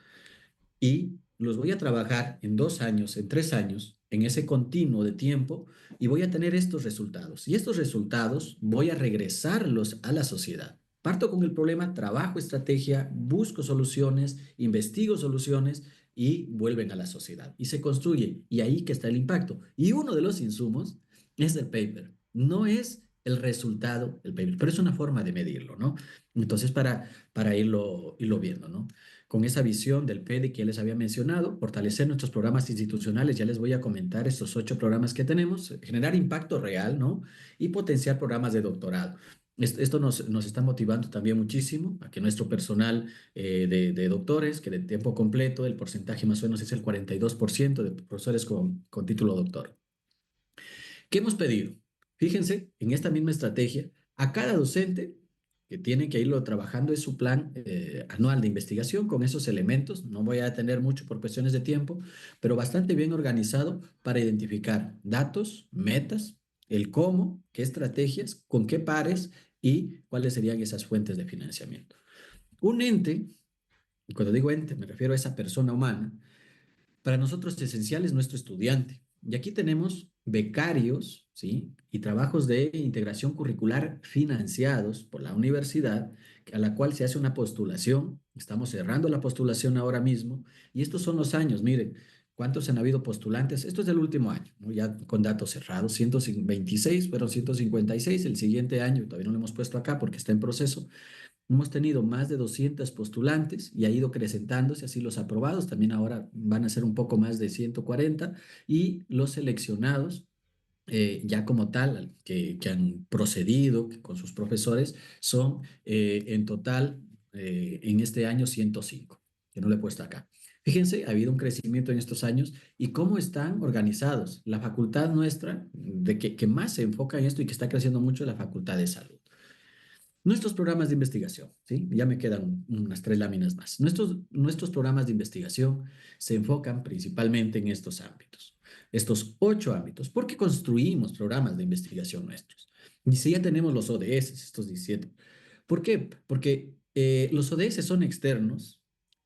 y los voy a trabajar en 2 años, en 3 años, en ese continuo de tiempo, y voy a tener estos resultados. Y estos resultados voy a regresarlos a la sociedad. Parto con el problema, trabajo estrategia, busco soluciones, investigo soluciones y vuelven a la sociedad. Y se construye. Y ahí que está el impacto. Y uno de los insumos es el paper. No es el resultado, el PIB, pero es una forma de medirlo, ¿no? Entonces, para irlo viendo, ¿no? Con esa visión del PEDI que ya les había mencionado, fortalecer nuestros programas institucionales, ya les voy a comentar estos 8 programas que tenemos, generar impacto real, ¿no? Y potenciar programas de doctorado. Esto nos está motivando también muchísimo a que nuestro personal de doctores, que de tiempo completo, el porcentaje más o menos es el 42% de profesores con título doctor. ¿Qué hemos pedido? Fíjense, en esta misma estrategia, a cada docente que tiene que irlo trabajando es su plan anual de investigación con esos elementos. No voy a detener mucho por cuestiones de tiempo, pero bastante bien organizado para identificar datos, metas, el cómo, qué estrategias, con qué pares y cuáles serían esas fuentes de financiamiento. Un ente, y cuando digo ente me refiero a esa persona humana, para nosotros esencial es nuestro estudiante. Y aquí tenemos becarios, ¿sí? Y trabajos de integración curricular financiados por la universidad, a la cual se hace una postulación. Estamos cerrando la postulación ahora mismo. Y estos son los años, miren, ¿cuántos han habido postulantes? Esto es del último año, ¿no? Ya con datos cerrados, 126, fueron 156. El siguiente año, todavía no lo hemos puesto acá porque está en proceso, hemos tenido más de 200 postulantes y ha ido acrecentándose, así los aprobados, también ahora van a ser un poco más de 140 y los seleccionados ya como tal, que han procedido con sus profesores, son en total en este año 105, que no lo he puesto acá. Fíjense, ha habido un crecimiento en estos años y cómo están organizados. La facultad nuestra, que más se enfoca en esto y que está creciendo mucho, es la Facultad de Salud. Nuestros programas de investigación, ¿sí? Ya me quedan unas 3 láminas más. Nuestros programas de investigación se enfocan principalmente en estos ámbitos, estos 8 ámbitos. ¿Por qué construimos programas de investigación nuestros? Y si ya tenemos los ODS, estos 17. ¿Por qué? Porque los ODS son externos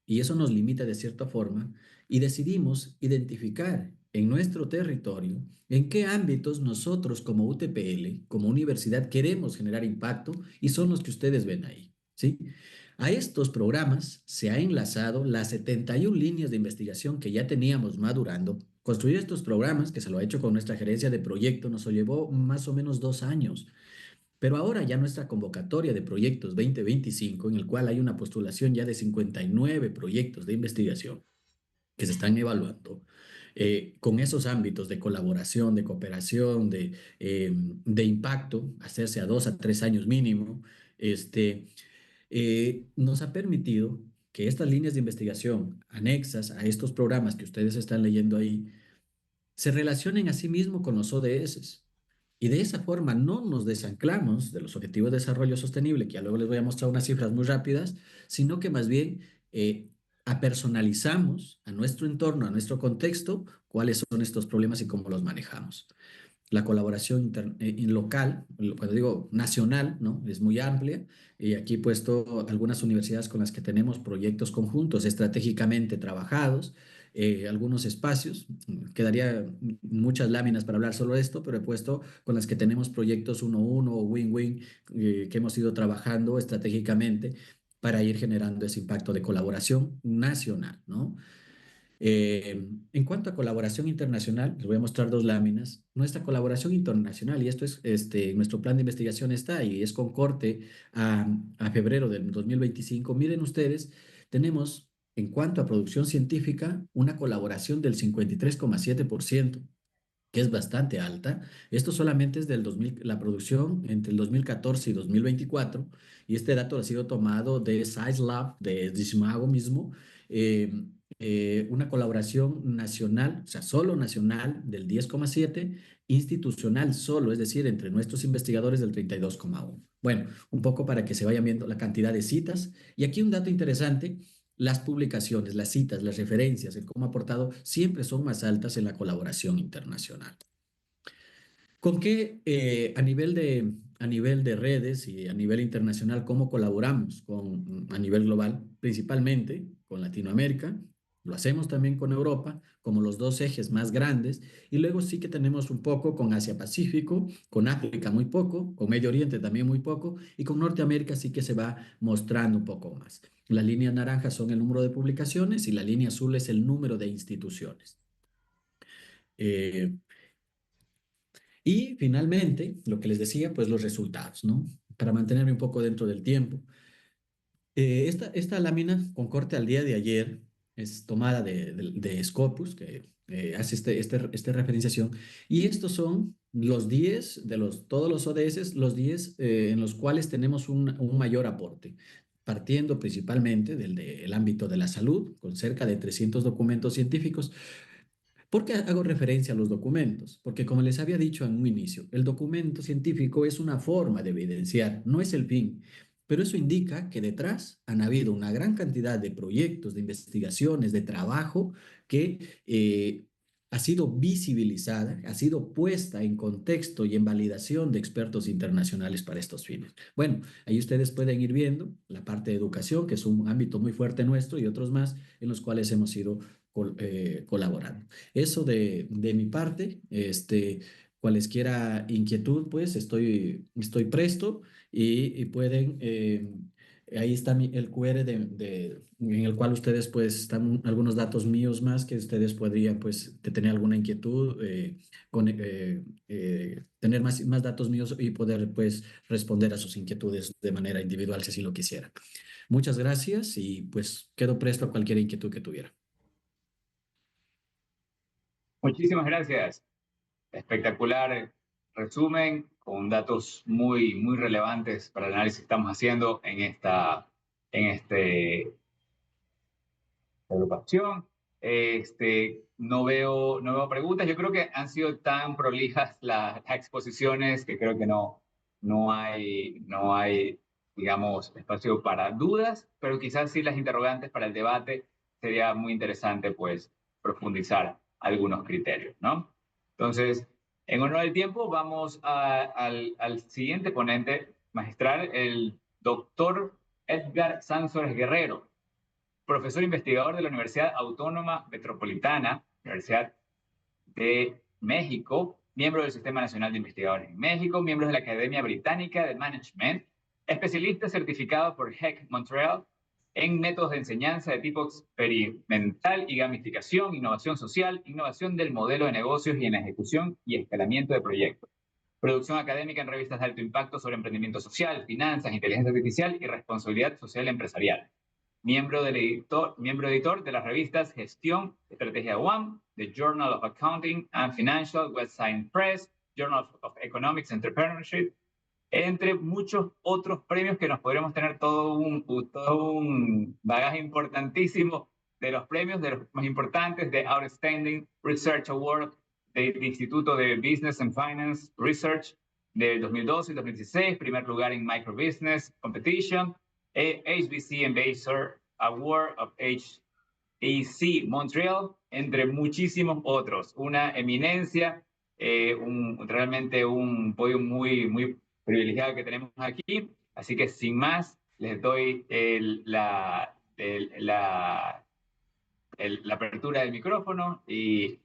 y eso nos limita de cierta forma y decidimos identificar en nuestro territorio en qué ámbitos nosotros como UTPL, como universidad, queremos generar impacto y son los que ustedes ven ahí, ¿sí? A estos programas se ha enlazado las 71 líneas de investigación que ya teníamos madurando. Construir estos programas, que se lo ha hecho con nuestra gerencia de proyecto, nos llevó más o menos 2 años. Pero ahora ya nuestra convocatoria de proyectos 2025, en el cual hay una postulación ya de 59 proyectos de investigación que se están evaluando, con esos ámbitos de colaboración, de cooperación, de impacto, hacerse a 2 a 3 años mínimo, nos ha permitido que estas líneas de investigación anexas a estos programas que ustedes están leyendo ahí se relacionen a sí mismo con los ODS. Y de esa forma no nos desanclamos de los Objetivos de Desarrollo Sostenible, que ya luego les voy a mostrar unas cifras muy rápidas, sino que más bien apersonalizamos a nuestro entorno, a nuestro contexto, cuáles son estos problemas y cómo los manejamos. La colaboración local, cuando digo nacional, ¿no? Es muy amplia. Y aquí he puesto algunas universidades con las que tenemos proyectos conjuntos estratégicamente trabajados, algunos espacios. Quedaría muchas láminas para hablar solo de esto, pero he puesto con las que tenemos proyectos uno a uno o win-win que hemos ido trabajando estratégicamente para ir generando ese impacto de colaboración nacional, ¿no? En cuanto a colaboración internacional, les voy a mostrar 2 láminas. Nuestra colaboración internacional, y esto es, nuestro plan de investigación está y es con corte a febrero del 2025. Miren ustedes, tenemos en cuanto a producción científica una colaboración del 53,7%, que es bastante alta. Esto solamente es del 2000, la producción entre el 2014 y 2024, y este dato ha sido tomado de SciLab, de Simago mismo, eh, una colaboración nacional, o sea, solo nacional del 10,7, institucional solo, es decir, entre nuestros investigadores del 32,1. Bueno, un poco para que se vayan viendo la cantidad de citas. Y aquí un dato interesante, las publicaciones, las citas, las referencias, el cómo ha aportado, siempre son más altas en la colaboración internacional. ¿Con qué a nivel de redes y a nivel internacional, cómo colaboramos a nivel global? Principalmente con Latinoamérica, lo hacemos también con Europa, como los 2 ejes más grandes, y luego sí que tenemos un poco con Asia-Pacífico, con África muy poco, con Medio Oriente también muy poco, y con Norteamérica sí que se va mostrando un poco más. Las líneas naranjas son el número de publicaciones y la línea azul es el número de instituciones. Eh, Y finalmente, lo que les decía, pues los resultados, ¿no? Para mantenerme un poco dentro del tiempo. Esta lámina con corte al día de ayer es tomada de Scopus, que hace esta referenciación, y estos son los 10 de todos los ODS, los 10 en los cuales tenemos un mayor aporte, partiendo principalmente del ámbito de la salud, con cerca de 300 documentos científicos. ¿Por qué hago referencia a los documentos? Porque como les había dicho en un inicio, el documento científico es una forma de evidenciar, no es el fin, pero eso indica que detrás han habido una gran cantidad de proyectos, de investigaciones, de trabajo que ha sido visibilizada, ha sido puesta en contexto y en validación de expertos internacionales para estos fines. Bueno, ahí ustedes pueden ir viendo la parte de educación, que es un ámbito muy fuerte nuestro, y otros más en los cuales hemos ido colaborando. Eso de mi parte, cualesquiera inquietud, pues estoy presto y pueden, ahí está el QR en el cual ustedes pues están algunos datos míos más que ustedes podrían pues de tener alguna inquietud, tener más datos míos y poder pues responder a sus inquietudes de manera individual si así lo quisieran. Muchas gracias y pues quedo presto a cualquier inquietud que tuviera. Muchísimas gracias. Espectacular resumen con datos muy, muy relevantes para el análisis que estamos haciendo en este agrupación. No veo preguntas. Yo creo que han sido tan prolijas las exposiciones que creo que no hay, digamos, espacio para dudas, pero quizás sí las interrogantes para el debate. Sería muy interesante, pues, profundizar algunos criterios, ¿no? Entonces, en honor del tiempo, vamos al siguiente ponente magistral, el doctor Edgar Sánsores Guerrero, profesor investigador de la Universidad Autónoma Metropolitana, Universidad de México, miembro del Sistema Nacional de Investigadores en México, miembro de la Academia Británica de Management, especialista certificado por HEC Montreal en métodos de enseñanza de tipo experimental y gamificación, innovación social, innovación del modelo de negocios y en la ejecución y escalamiento de proyectos. Producción académica en revistas de alto impacto sobre emprendimiento social, finanzas, inteligencia artificial y responsabilidad social empresarial. Miembro editor de las revistas Gestión, Estrategia One, The Journal of Accounting and Financial, West Side Press, Journal of Economics Entrepreneurship, entre muchos otros premios que nos podremos tener todo un bagaje importantísimo de los premios, de los más importantes, de Outstanding Research Award del Instituto de Business and Finance Research del 2012 y 2016, primer lugar en Micro Business Competition, HBC Ambassador Award of HEC Montreal, entre muchísimos otros. Una eminencia, realmente un podio muy, muy privilegiado que tenemos aquí. Así que sin más, les doy la apertura del micrófono y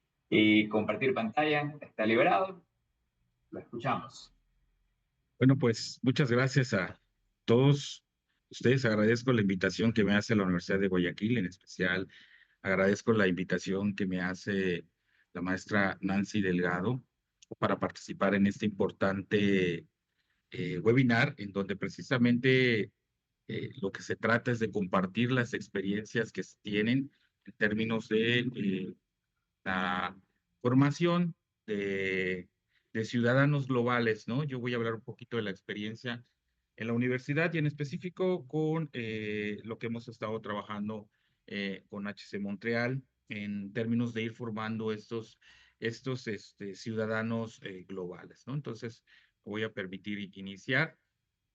compartir pantalla. Está liberado. Lo escuchamos. Bueno, pues muchas gracias a todos ustedes. Agradezco la invitación que me hace la Universidad de Guayaquil, en especial agradezco la invitación que me hace la maestra Nancy Delgado para participar en este importante webinar, en donde precisamente lo que se trata es de compartir las experiencias que se tienen en términos de la formación de ciudadanos globales, ¿no? Yo voy a hablar un poquito de la experiencia en la universidad y en específico con lo que hemos estado trabajando con HC Montreal en términos de ir formando estos ciudadanos globales, ¿no? Entonces, voy a permitir iniciar.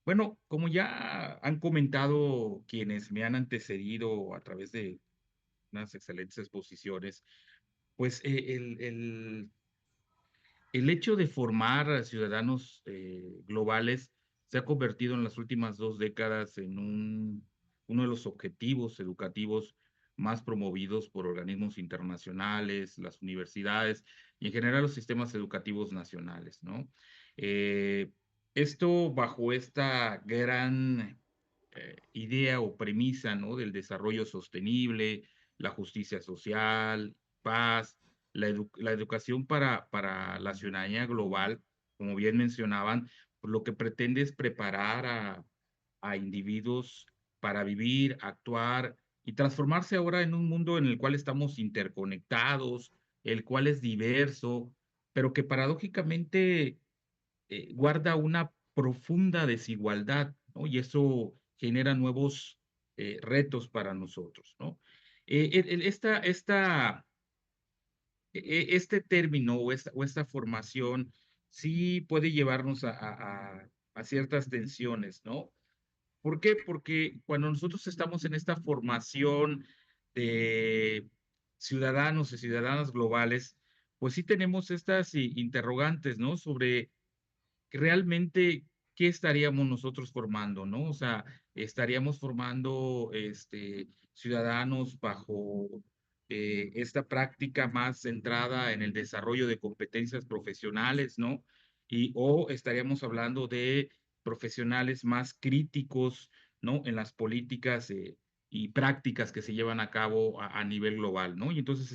Bueno, como ya han comentado quienes me han antecedido a través de unas excelentes exposiciones, pues el hecho de formar a ciudadanos globales se ha convertido en las últimas 2 décadas en uno de los objetivos educativos más promovidos por organismos internacionales, las universidades y en general los sistemas educativos nacionales, ¿no? Eh, Esto bajo esta gran idea o premisa, ¿no? Del desarrollo sostenible, la justicia social, paz, la educación para la ciudadanía global como bien mencionaban, pues lo que pretende es preparar a individuos para vivir, actuar y transformarse ahora en un mundo en el cual estamos interconectados, el cual es diverso, pero que paradójicamente guarda una profunda desigualdad, ¿no? Y eso genera nuevos retos para nosotros, ¿no? Este término o esta formación sí puede llevarnos a ciertas tensiones, ¿no? ¿Por qué? Porque cuando nosotros estamos en esta formación de ciudadanos y ciudadanas globales, pues sí tenemos estas interrogantes, ¿no? Sobre realmente qué estaríamos nosotros formando, ¿no? O sea, estaríamos formando ciudadanos bajo esta práctica más centrada en el desarrollo de competencias profesionales, ¿no? O estaríamos hablando de profesionales más críticos, ¿no? En las políticas y prácticas que se llevan a cabo a nivel global, ¿no? Y entonces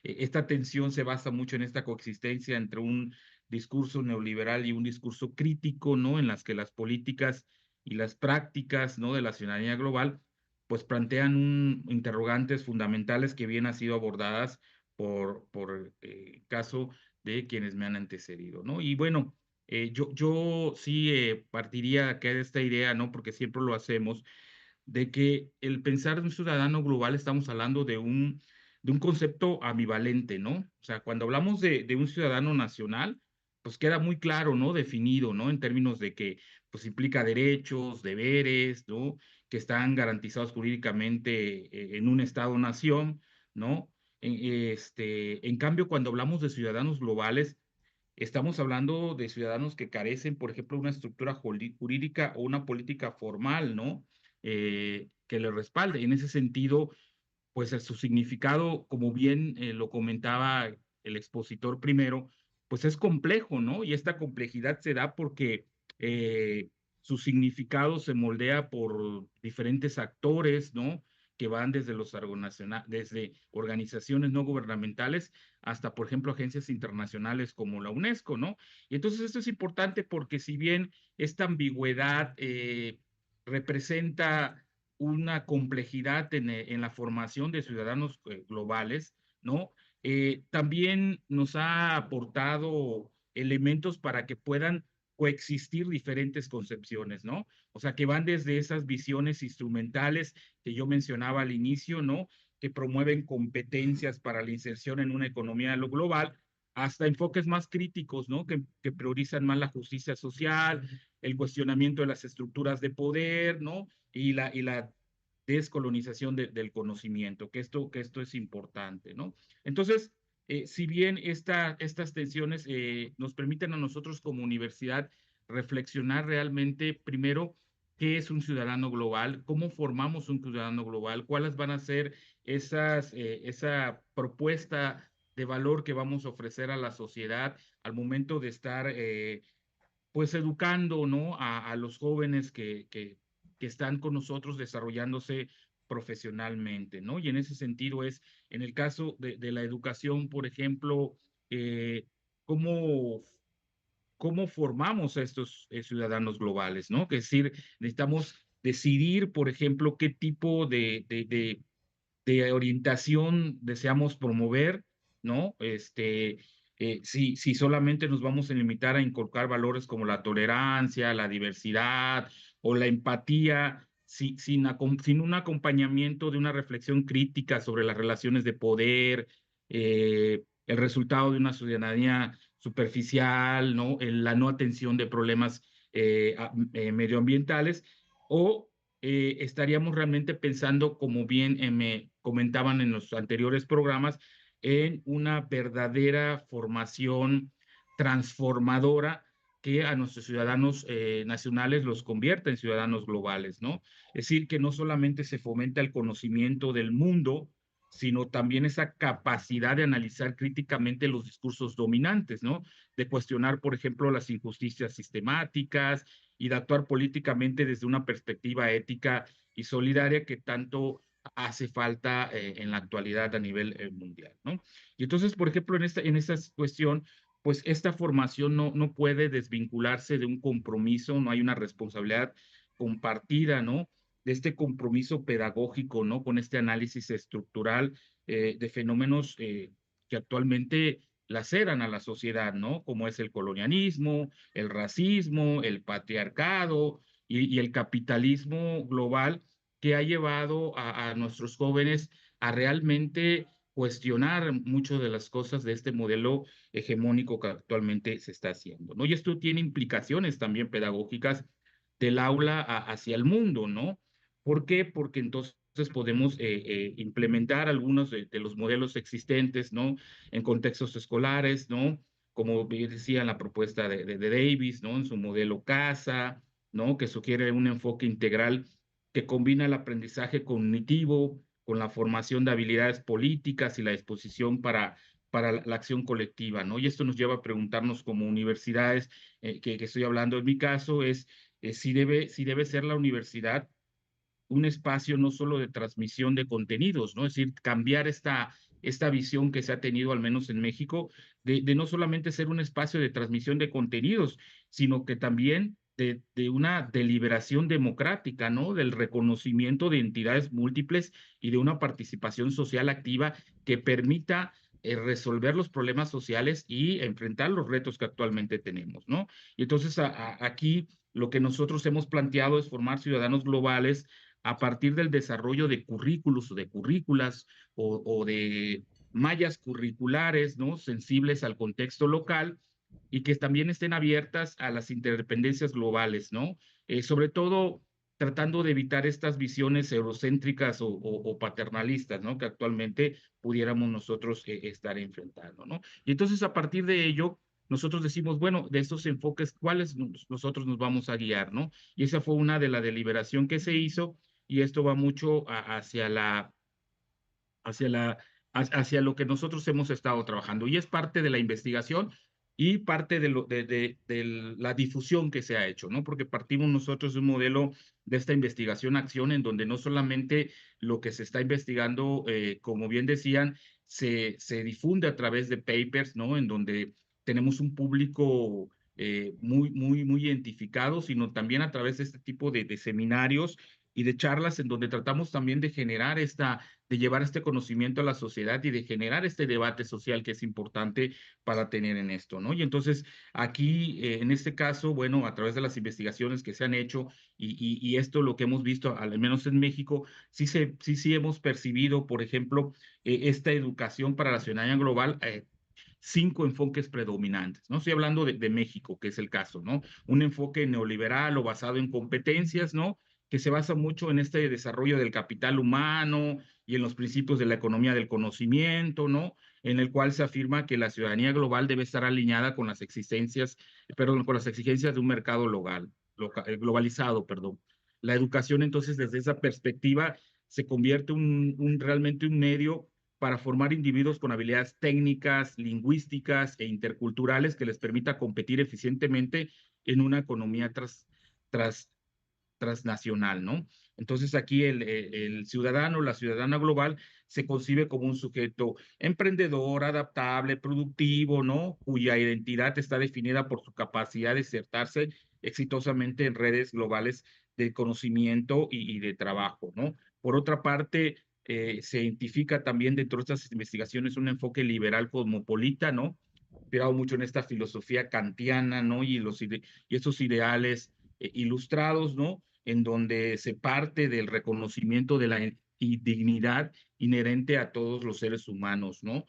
esta tensión se basa mucho en esta coexistencia entre un discurso neoliberal y un discurso crítico, ¿no? En las que las políticas y las prácticas, ¿no? De la ciudadanía global, pues plantean interrogantes fundamentales que bien han sido abordadas por caso de quienes me han antecedido, ¿no? Y bueno, yo sí partiría acá de esta idea, ¿no? Porque siempre lo hacemos, de que el pensar de un ciudadano global estamos hablando de un concepto ambivalente, ¿no? O sea, cuando hablamos de un ciudadano nacional, pues queda muy claro, ¿no? Definido, ¿no? En términos de que, pues implica derechos, deberes, ¿no? Que están garantizados jurídicamente en un Estado-nación, ¿no? En cambio, cuando hablamos de ciudadanos globales, estamos hablando de ciudadanos que carecen, por ejemplo, de una estructura jurídica o una política formal, ¿no? Que le respalde. En ese sentido, pues su significado, como bien lo comentaba el expositor primero, pues es complejo, ¿no? Y esta complejidad se da porque su significado se moldea por diferentes actores, ¿no? Que van desde organizaciones no gubernamentales hasta, por ejemplo, agencias internacionales como la UNESCO, ¿no? Y entonces esto es importante porque si bien esta ambigüedad representa una complejidad en la formación de ciudadanos globales, ¿no? También nos ha aportado elementos para que puedan coexistir diferentes concepciones, ¿no? O sea, que van desde esas visiones instrumentales que yo mencionaba al inicio, ¿no? Que promueven competencias para la inserción en una economía global, hasta enfoques más críticos, ¿no? Que priorizan más la justicia social, el cuestionamiento de las estructuras de poder, ¿no? Y la descolonización del conocimiento, que esto es importante, ¿no? Entonces, si bien estas tensiones nos permiten a nosotros como universidad reflexionar realmente, primero, qué es un ciudadano global, cómo formamos un ciudadano global, cuáles van a ser esa propuesta de valor que vamos a ofrecer a la sociedad al momento de estar pues educando, ¿no? A los jóvenes que están con nosotros desarrollándose profesionalmente, ¿no? Y en ese sentido en el caso de la educación, por ejemplo, ¿cómo, cómo formamos a estos ciudadanos globales, ¿no? Que es decir, necesitamos decidir, por ejemplo, qué tipo de orientación deseamos promover, ¿no? Si solamente nos vamos a limitar a inculcar valores como la tolerancia, la diversidad o la empatía, sin un acompañamiento de una reflexión crítica sobre las relaciones de poder, el resultado de una ciudadanía superficial, ¿no? La no atención de problemas medioambientales, o estaríamos realmente pensando, como bien me comentaban en los anteriores programas, en una verdadera formación transformadora que a nuestros ciudadanos nacionales los convierta en ciudadanos globales, ¿no? Es decir, que no solamente se fomenta el conocimiento del mundo, sino también esa capacidad de analizar críticamente los discursos dominantes, ¿no? De cuestionar, por ejemplo, las injusticias sistemáticas y de actuar políticamente desde una perspectiva ética y solidaria que tanto hace falta en la actualidad a nivel mundial, ¿no? Y entonces, por ejemplo, en esta cuestión, pues esta formación no puede desvincularse de un compromiso, no hay una responsabilidad compartida, ¿no? De este compromiso pedagógico, ¿no? Con este análisis estructural de fenómenos que actualmente laceran a la sociedad, ¿no? Como es el colonialismo, el racismo, el patriarcado y el capitalismo global que ha llevado a nuestros jóvenes a realmente cuestionar mucho de las cosas de este modelo hegemónico que actualmente se está haciendo, ¿no? Y esto tiene implicaciones también pedagógicas del aula hacia el mundo, ¿no? ¿Por qué? Porque entonces podemos implementar algunos de los modelos existentes, ¿no? En contextos escolares, ¿no? Como bien decía la propuesta de Davis, ¿no? En su modelo CASA, ¿no? Que sugiere un enfoque integral que combina el aprendizaje cognitivo con la formación de habilidades políticas y la disposición para la acción colectiva, ¿no? Y esto nos lleva a preguntarnos como universidades, que estoy hablando en mi caso, es si debe ser la universidad un espacio no solo de transmisión de contenidos, ¿no? Es decir, cambiar esta visión que se ha tenido, al menos en México, de no solamente ser un espacio de transmisión de contenidos, sino que también de una deliberación democrática, ¿no? Del reconocimiento de entidades múltiples y de una participación social activa que permita resolver los problemas sociales y enfrentar los retos que actualmente tenemos, ¿no? Y entonces aquí lo que nosotros hemos planteado es formar ciudadanos globales a partir del desarrollo de currículos o de currículas o de mallas curriculares, ¿no? Sensibles al contexto local y que también estén abiertas a las interdependencias globales, ¿no? Sobre todo tratando de evitar estas visiones eurocéntricas o paternalistas, ¿no? Que actualmente pudiéramos nosotros estar enfrentando, ¿no? Y entonces a partir de ello, nosotros decimos, bueno, de estos enfoques, ¿cuáles nosotros nos vamos a guiar, ¿no? Y esa fue una de la deliberación que se hizo y esto va mucho hacia la, hacia lo que nosotros hemos estado trabajando y es parte de la investigación y parte de la difusión que se ha hecho, ¿no? Porque partimos nosotros de un modelo de esta investigación-acción en donde no solamente lo que se está investigando, como bien decían, se difunde a través de papers, ¿no? En donde tenemos un público muy identificado, sino también a través de este tipo de seminarios y de charlas en donde tratamos también de generar de llevar este conocimiento a la sociedad y de generar este debate social que es importante para tener en esto, ¿no? Y entonces aquí, en este caso, bueno, a través de las investigaciones que se han hecho y esto lo que hemos visto, al menos en México, sí hemos percibido, por ejemplo, esta educación para la ciudadanía global, 5 enfoques predominantes, ¿no? Estoy hablando de México, que es el caso, ¿no? Un enfoque neoliberal o basado en competencias, ¿no? Que se basa mucho en este desarrollo del capital humano y en los principios de la economía del conocimiento, ¿no? En el cual se afirma que la ciudadanía global debe estar alineada con las con las exigencias de un mercado globalizado, perdón. La educación, entonces, desde esa perspectiva, se convierte realmente un medio para formar individuos con habilidades técnicas, lingüísticas e interculturales que les permita competir eficientemente en una economía tras, transnacional, ¿no? Entonces aquí el ciudadano, la ciudadana global, se concibe como un sujeto emprendedor, adaptable, productivo, ¿no? Cuya identidad está definida por su capacidad de insertarse exitosamente en redes globales de conocimiento y de trabajo, ¿no? Por otra parte, se identifica también dentro de estas investigaciones un enfoque liberal cosmopolita, ¿no? Inspirado mucho en esta filosofía kantiana, ¿no? Y esos ideales ilustrados, ¿no? En donde se parte del reconocimiento de la dignidad inherente a todos los seres humanos, ¿no?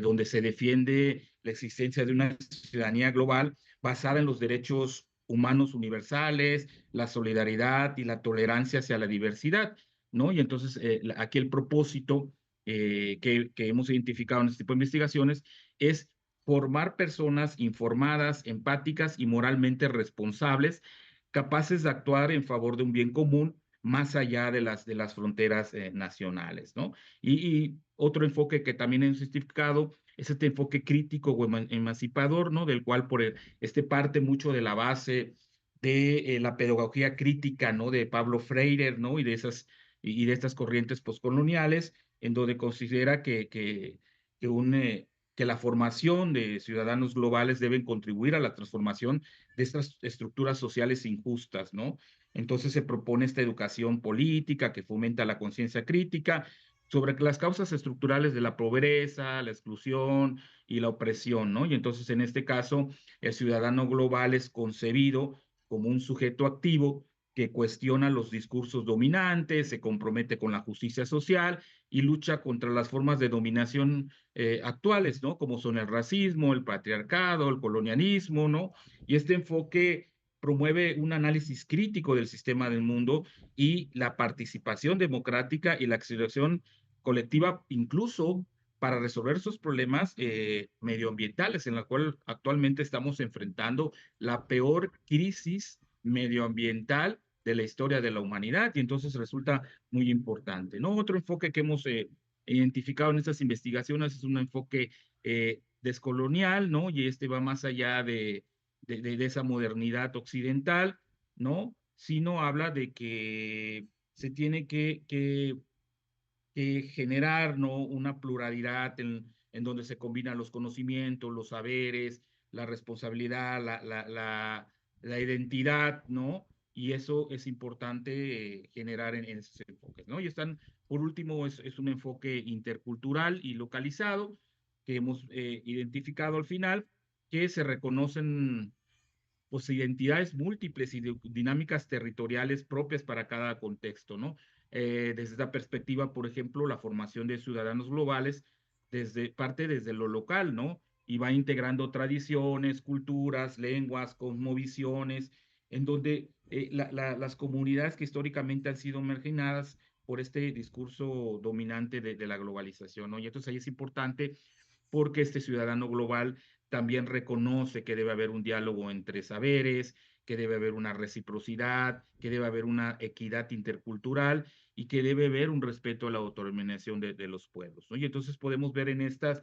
Donde se defiende la existencia de una ciudadanía global basada en los derechos humanos universales, la solidaridad y la tolerancia hacia la diversidad, ¿no? Y entonces aquí el propósito que hemos identificado en este tipo de investigaciones es formar personas informadas, empáticas y moralmente responsables capaces de actuar en favor de un bien común más allá de las fronteras nacionales, ¿no? Y otro enfoque que también hemos identificado es este enfoque crítico o emancipador, ¿no? Del cual parte mucho de la base de la pedagogía crítica, ¿no? De Pablo Freire, ¿no? Y de estas corrientes postcoloniales, en donde considera que un que la formación de ciudadanos globales deben contribuir a la transformación de estas estructuras sociales injustas, ¿no? Entonces se propone esta educación política que fomenta la conciencia crítica sobre las causas estructurales de la pobreza, la exclusión y la opresión, ¿no? Y entonces en este caso el ciudadano global es concebido como un sujeto activo que cuestiona los discursos dominantes, se compromete con la justicia social y lucha contra las formas de dominación actuales, ¿no? Como son el racismo, el patriarcado, el colonialismo, ¿no? Y este enfoque promueve un análisis crítico del sistema del mundo y la participación democrática y la acción colectiva, incluso para resolver esos problemas medioambientales, en la cual actualmente estamos enfrentando la peor crisis medioambiental de la historia de la humanidad, y entonces resulta muy importante, ¿no? Otro enfoque que hemos identificado en estas investigaciones es un enfoque descolonial, ¿no? Y este va más allá de esa modernidad occidental, ¿no? Sino habla de que se tiene que generar, ¿no? Una pluralidad en donde se combinan los conocimientos, los saberes, la responsabilidad, la identidad, ¿no? Y eso es importante generar en esos enfoques, ¿no? Y están, por último, es un enfoque intercultural y localizado que hemos identificado al final, que se reconocen pues identidades múltiples y dinámicas territoriales propias para cada contexto, ¿no? Desde esta perspectiva, por ejemplo, la formación de ciudadanos globales parte desde lo local, ¿no? Y va integrando tradiciones, culturas, lenguas, cosmovisiones, en donde las comunidades que históricamente han sido marginadas por este discurso dominante de la globalización, ¿no? Y entonces ahí es importante porque este ciudadano global también reconoce que debe haber un diálogo entre saberes, que debe haber una reciprocidad, que debe haber una equidad intercultural y que debe haber un respeto a la autodeterminación de los pueblos, ¿no? Y entonces podemos ver en estas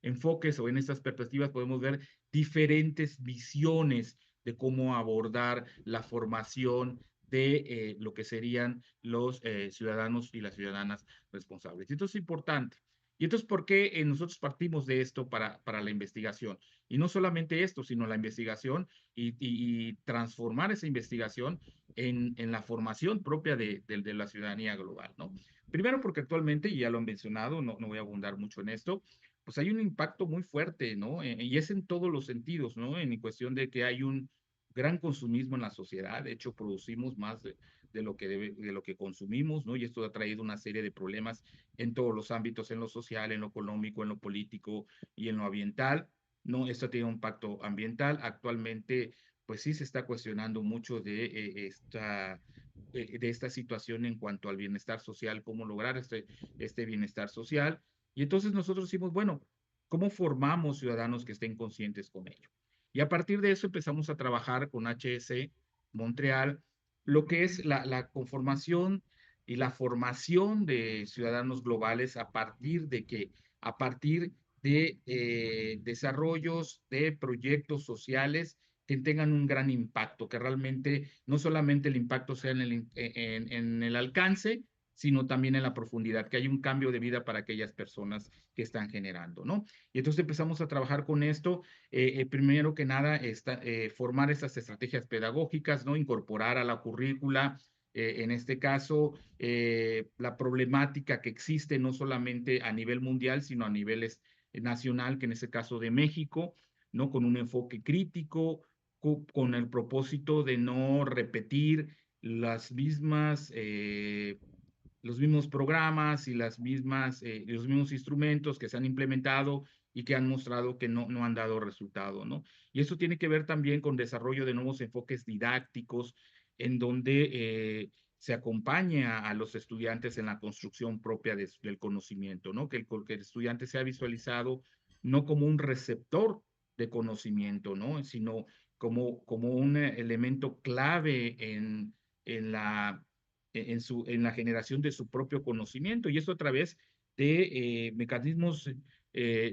enfoques o en estas perspectivas, podemos ver diferentes visiones de cómo abordar la formación de lo que serían los ciudadanos y las ciudadanas responsables. Esto es importante. Y entonces, ¿por qué nosotros partimos de esto para la investigación? Y no solamente esto, sino la investigación y transformar esa investigación en la formación propia de la ciudadanía global, ¿no? Primero porque actualmente, y ya lo han mencionado, no voy a abundar mucho en esto, pues hay un impacto muy fuerte, ¿no? Y es en todos los sentidos, ¿no? En cuestión de que hay un gran consumismo en la sociedad, de hecho producimos más de lo que consumimos, ¿no? Y esto ha traído una serie de problemas en todos los ámbitos, en lo social, en lo económico, en lo político y en lo ambiental, ¿no? Esto tiene un impacto ambiental. Actualmente, pues sí se está cuestionando mucho de esta situación en cuanto al bienestar social, cómo lograr este bienestar social. Y entonces nosotros decimos, bueno, ¿cómo formamos ciudadanos que estén conscientes con ello? Y a partir de eso empezamos a trabajar con HS Montreal, lo que es la conformación y la formación de ciudadanos globales a partir de desarrollos de proyectos sociales que tengan un gran impacto, que realmente no solamente el impacto sea en el alcance, sino también en la profundidad, que hay un cambio de vida para aquellas personas que están generando, ¿no? Y entonces empezamos a trabajar con esto, primero que nada, formar estas estrategias pedagógicas, ¿no? Incorporar a la currícula, en este caso, la problemática que existe no solamente a nivel mundial, sino a nivel nacional, que en este caso de México, ¿no? Con un enfoque crítico, con el propósito de no repetir las mismas, los mismos programas y los mismos instrumentos que se han implementado y que han mostrado que no han dado resultado, ¿no? Y eso tiene que ver también con desarrollo de nuevos enfoques didácticos, en donde se acompaña a los estudiantes en la construcción propia del conocimiento, ¿no? Que el estudiante sea visualizado no como un receptor de conocimiento, ¿no? Sino como un elemento clave en la generación de su propio conocimiento, y eso a través de mecanismos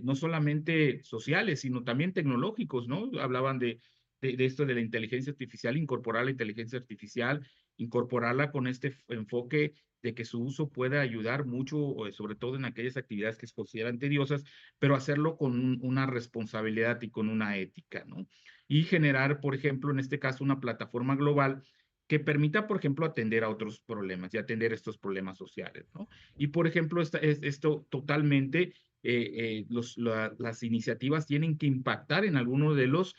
no solamente sociales, sino también tecnológicos, ¿no? Hablaban de esto de la inteligencia artificial, incorporar la inteligencia artificial incorporarla con este enfoque de que su uso puede ayudar mucho, sobre todo en aquellas actividades que se consideran tediosas, pero hacerlo con una responsabilidad y con una ética, ¿no? Y generar, por ejemplo, en este caso, una plataforma global que permita, por ejemplo, atender a otros problemas y atender estos problemas sociales, ¿no? Y, por ejemplo, esto totalmente, las iniciativas tienen que impactar en alguno de los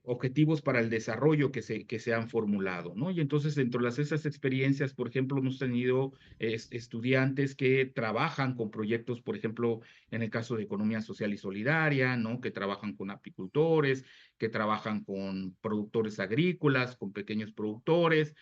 objetivos para el desarrollo que se han formulado, ¿no? Y entonces, dentro de esas experiencias, por ejemplo, hemos tenido estudiantes que trabajan con proyectos, por ejemplo, en el caso de economía social y solidaria, ¿no? Que trabajan con apicultores, que trabajan con productores agrícolas, con pequeños productores,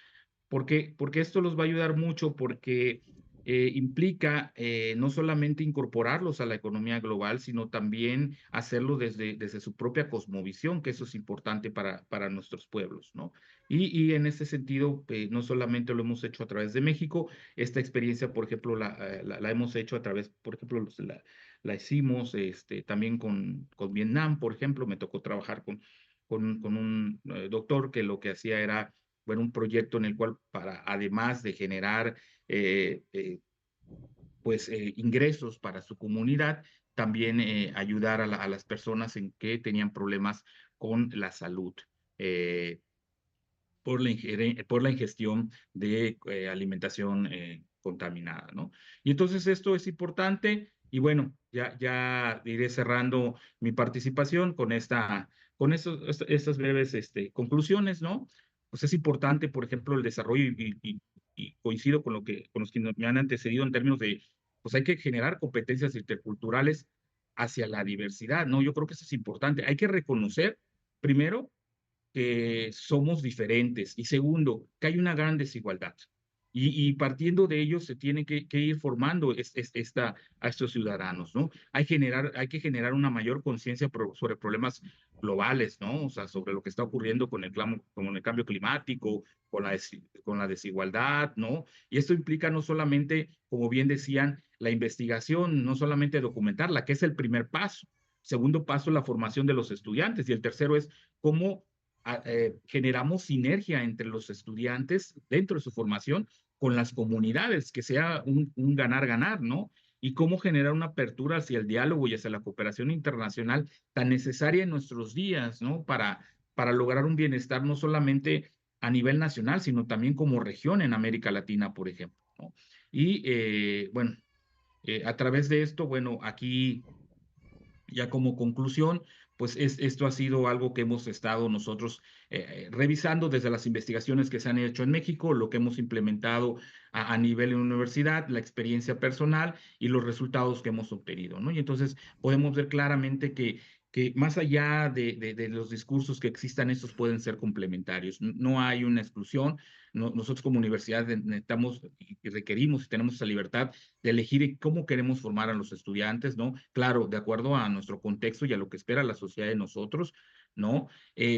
porque esto los va a ayudar mucho porque implica no solamente incorporarlos a la economía global, sino también hacerlo desde su propia cosmovisión, que eso es importante para nuestros pueblos, ¿no? Y en ese sentido, no solamente lo hemos hecho a través de México, esta experiencia, por ejemplo, la hemos hecho a través, por ejemplo, la hicimos también con Vietnam, por ejemplo, me tocó trabajar con un doctor que lo que hacía era, bueno, un proyecto en el cual, además de generar ingresos para su comunidad, también ayudar a las personas en que tenían problemas con la salud, eh, por la ingestión de alimentación contaminada, ¿no? Y entonces esto es importante y bueno, ya iré cerrando mi participación con estas breves conclusiones, ¿no? Pues es importante, por ejemplo, el desarrollo y coincido con los que me han antecedido en términos de, pues hay que generar competencias interculturales hacia la diversidad, ¿no? Yo creo que eso es importante. Hay que reconocer, primero, que somos diferentes y segundo, que hay una gran desigualdad. Y partiendo de ello se tiene que ir formando a estos ciudadanos, ¿no? Hay que generar una mayor conciencia sobre problemas globales, ¿no? O sea, sobre lo que está ocurriendo con el cambio climático, con la desigualdad, ¿no? Y esto implica no solamente, como bien decían, la investigación, no solamente documentarla, que es el primer paso. Segundo paso, la formación de los estudiantes. Y el tercero es cómo generamos sinergia entre los estudiantes dentro de su formación con las comunidades, que sea un ganar-ganar, ¿no? Y cómo generar una apertura hacia el diálogo y hacia la cooperación internacional tan necesaria en nuestros días, ¿no? Para lograr un bienestar no solamente a nivel nacional, sino también como región en América Latina, por ejemplo, ¿no? Y bueno, a través de esto, bueno, aquí ya como conclusión, pues esto ha sido algo que hemos estado nosotros revisando desde las investigaciones que se han hecho en México, lo que hemos implementado a nivel de universidad, la experiencia personal y los resultados que hemos obtenido, ¿no? Y entonces podemos ver claramente que más allá de los discursos que existan, estos pueden ser complementarios. No hay una exclusión. Nosotros como universidad necesitamos y requerimos y tenemos esa libertad de elegir cómo queremos formar a los estudiantes, ¿no? Claro, de acuerdo a nuestro contexto y a lo que espera la sociedad de nosotros, ¿no?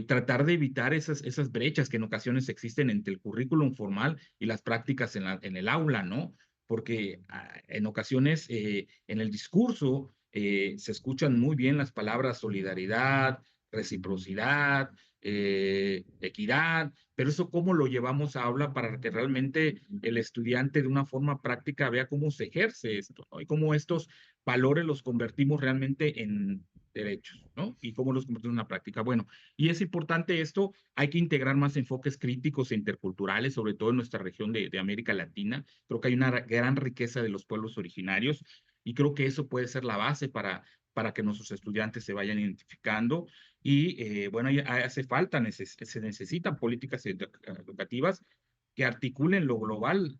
Tratar de evitar esas brechas que en ocasiones existen entre el currículum formal y las prácticas en el aula, ¿no? Porque en ocasiones en el discurso se escuchan muy bien las palabras solidaridad, reciprocidad, equidad, pero eso cómo lo llevamos a aula para que realmente el estudiante de una forma práctica vea cómo se ejerce esto, ¿no? Y cómo estos valores los convertimos realmente en derechos, ¿no? Y cómo los convertimos en una práctica. Bueno, y es importante esto, hay que integrar más enfoques críticos e interculturales, sobre todo en nuestra región de América Latina. Creo que hay una gran riqueza de los pueblos originarios y creo que eso puede ser la base para que nuestros estudiantes se vayan identificando. Y bueno, hace falta, se necesitan políticas educativas que articulen lo global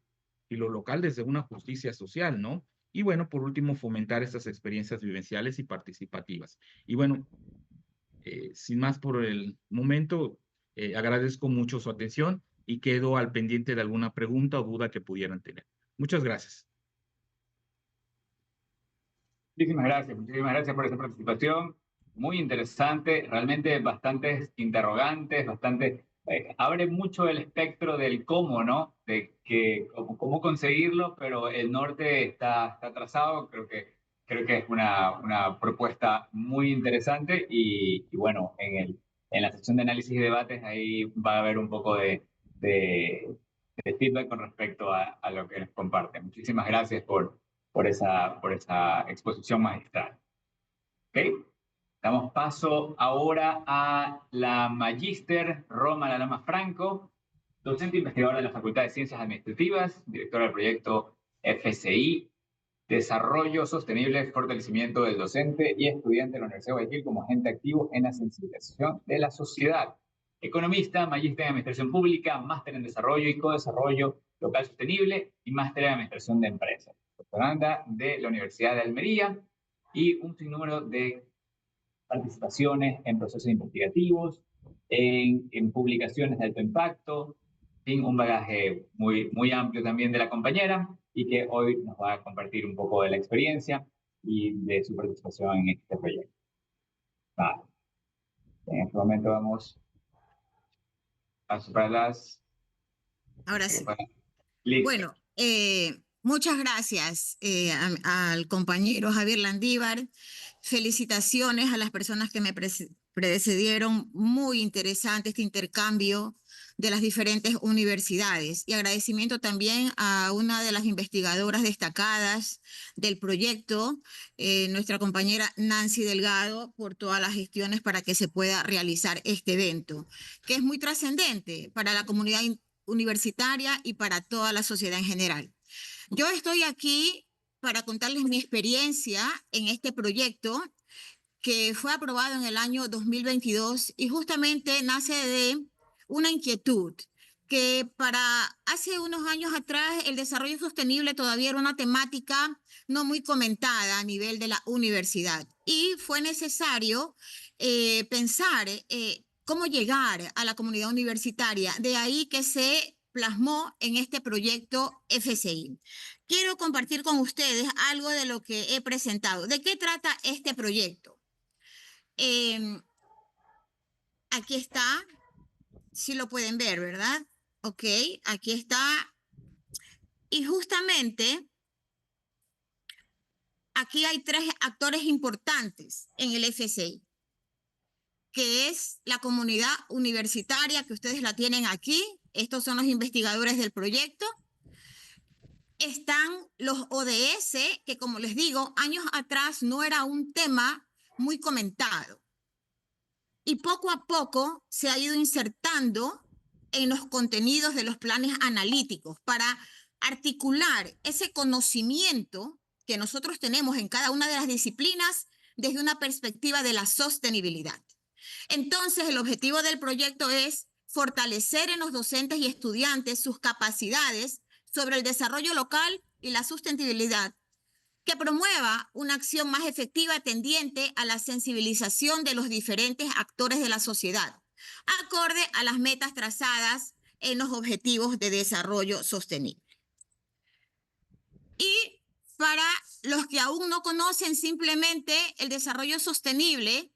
y lo local desde una justicia social, ¿no? Y bueno, por último, fomentar estas experiencias vivenciales y participativas. Y bueno, sin más por el momento, agradezco mucho su atención y quedo al pendiente de alguna pregunta o duda que pudieran tener. Muchas gracias. Muchísimas gracias por esta participación. Muy interesante, realmente bastantes interrogantes, abre mucho el espectro del cómo, ¿no? De cómo conseguirlo, pero el norte está trazado. Creo que es una propuesta muy interesante y bueno, en la sección de análisis y debates, ahí va a haber un poco de feedback con respecto a lo que nos comparten. Muchísimas gracias por esa exposición magistral. ¿Ok? Damos paso ahora a la magíster Roma Lalama Franco, docente investigadora de la Facultad de Ciencias Administrativas, directora del proyecto FCI, Desarrollo Sostenible, Fortalecimiento del Docente y Estudiante de la Universidad de Guayaquil como agente activo en la sensibilización de la sociedad. Economista, magíster en Administración Pública, máster en Desarrollo y Co-Desarrollo Local Sostenible y máster en Administración de Empresas. Doctoranda de la Universidad de Almería y un sinnúmero de participaciones en procesos investigativos, en publicaciones de alto impacto, en un bagaje muy amplio también de la compañera y que hoy nos va a compartir un poco de la experiencia y de su participación en este proyecto. Vale. En este momento vamos a superar las... Ahora sí. Listo. Bueno, muchas gracias al compañero Javier Landívar. Felicitaciones a las personas que me precedieron. Muy interesante este intercambio de las diferentes universidades. Y agradecimiento también a una de las investigadoras destacadas del proyecto, nuestra compañera Nancy Delgado, por todas las gestiones para que se pueda realizar este evento, que es muy trascendente para la comunidad universitaria y para toda la sociedad en general. Yo estoy aquí para contarles mi experiencia en este proyecto que fue aprobado en el año 2022 y justamente nace de una inquietud que para hace unos años atrás el desarrollo sostenible todavía era una temática no muy comentada a nivel de la universidad y fue necesario pensar cómo llegar a la comunidad universitaria. De ahí que se plasmó en este proyecto FCI. Quiero compartir con ustedes algo de lo que he presentado. ¿De qué trata este proyecto? Aquí está, si lo pueden ver, ¿verdad? Ok, aquí está. Y justamente aquí hay tres actores importantes en el FCI, que es la comunidad universitaria, que ustedes la tienen aquí. Estos son los investigadores del proyecto. Están los ODS, que como les digo, años atrás no era un tema muy comentado. Y poco a poco se ha ido insertando en los contenidos de los planes analíticos para articular ese conocimiento que nosotros tenemos en cada una de las disciplinas desde una perspectiva de la sostenibilidad. Entonces, el objetivo del proyecto es fortalecer en los docentes y estudiantes sus capacidades sobre el desarrollo local y la sustentabilidad, que promueva una acción más efectiva tendiente a la sensibilización de los diferentes actores de la sociedad, acorde a las metas trazadas en los Objetivos de Desarrollo Sostenible. Y para los que aún no conocen simplemente el desarrollo sostenible,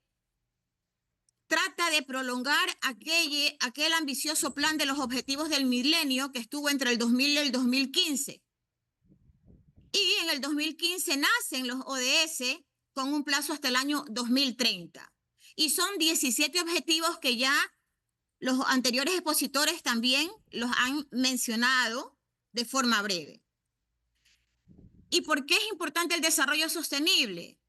trata de prolongar aquel ambicioso plan de los Objetivos del Milenio que estuvo entre el 2000 y el 2015. Y en el 2015 nacen los ODS con un plazo hasta el año 2030. Y son 17 objetivos que ya los anteriores expositores también los han mencionado de forma breve. ¿Y por qué es importante el desarrollo sostenible?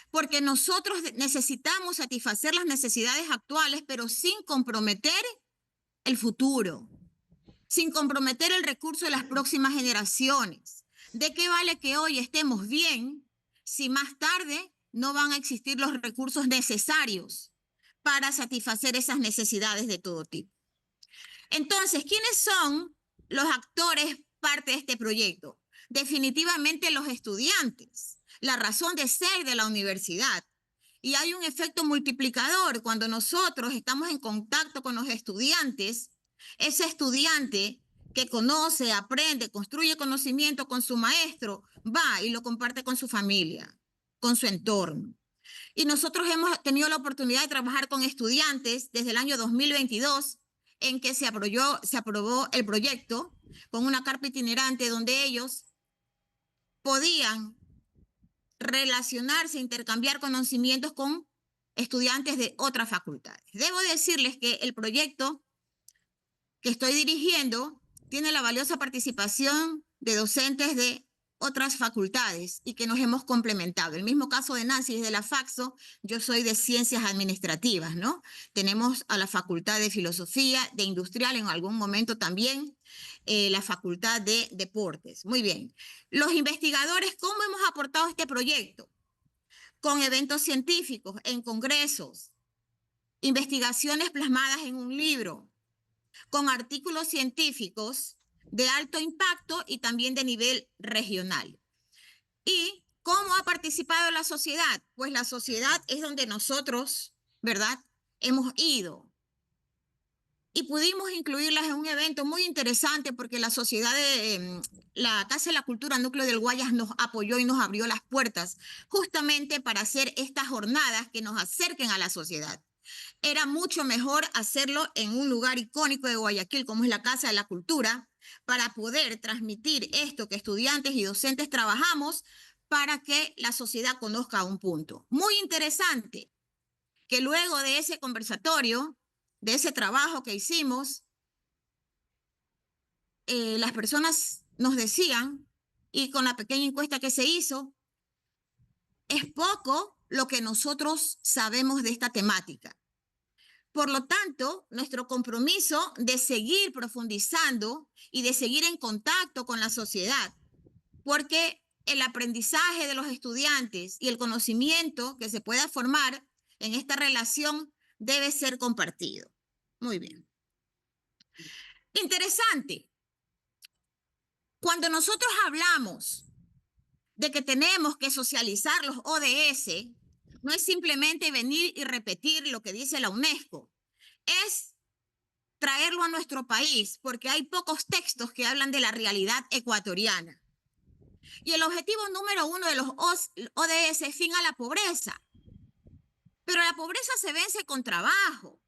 Porque nosotros necesitamos satisfacer las necesidades actuales, pero sin comprometer el futuro, sin comprometer el recurso de las próximas generaciones. ¿De qué vale que hoy estemos bien si más tarde no van a existir los recursos necesarios para satisfacer esas necesidades de todo tipo? Entonces, ¿quiénes son los actores parte de este proyecto? Definitivamente los estudiantes, la razón de ser de la universidad. Y hay un efecto multiplicador cuando nosotros estamos en contacto con los estudiantes. Ese estudiante que conoce, aprende, construye conocimiento con su maestro, va y lo comparte con su familia, con su entorno. Y nosotros hemos tenido la oportunidad de trabajar con estudiantes desde el año 2022, en que se aprobó el proyecto con una carpa itinerante donde ellos podían relacionarse, intercambiar conocimientos con estudiantes de otras facultades. Debo decirles que el proyecto que estoy dirigiendo tiene la valiosa participación de docentes de otras facultades y que nos hemos complementado. El mismo caso de Nancy es de la FAXO, yo soy de Ciencias Administrativas, ¿no? Tenemos a la Facultad de Filosofía, de Industrial en algún momento también, la Facultad de Deportes. Muy bien. Los investigadores, ¿cómo hemos aportado este proyecto? Con eventos científicos, en congresos, investigaciones plasmadas en un libro, con artículos científicos de alto impacto y también de nivel regional. ¿Y cómo ha participado la sociedad? Pues la sociedad es donde nosotros, ¿verdad?, hemos ido. Y pudimos incluirlas en un evento muy interesante porque la sociedad de la Casa de la Cultura Núcleo del Guayas nos apoyó y nos abrió las puertas justamente para hacer estas jornadas que nos acerquen a la sociedad. Era mucho mejor hacerlo en un lugar icónico de Guayaquil como es la Casa de la Cultura para poder transmitir esto que estudiantes y docentes trabajamos para que la sociedad conozca un punto. Muy interesante que luego de ese conversatorio, de ese trabajo que hicimos, las personas nos decían, y con la pequeña encuesta que se hizo, es poco lo que nosotros sabemos de esta temática. Por lo tanto, nuestro compromiso de seguir profundizando y de seguir en contacto con la sociedad, porque el aprendizaje de los estudiantes y el conocimiento que se pueda formar en esta relación debe ser compartido. Muy bien. Interesante. Cuando nosotros hablamos de que tenemos que socializar los ODS, no es simplemente venir y repetir lo que dice la UNESCO, es traerlo a nuestro país, porque hay pocos textos que hablan de la realidad ecuatoriana. Y el objetivo número 1 de los ODS es fin a la pobreza. Pero la pobreza se vence con trabajo.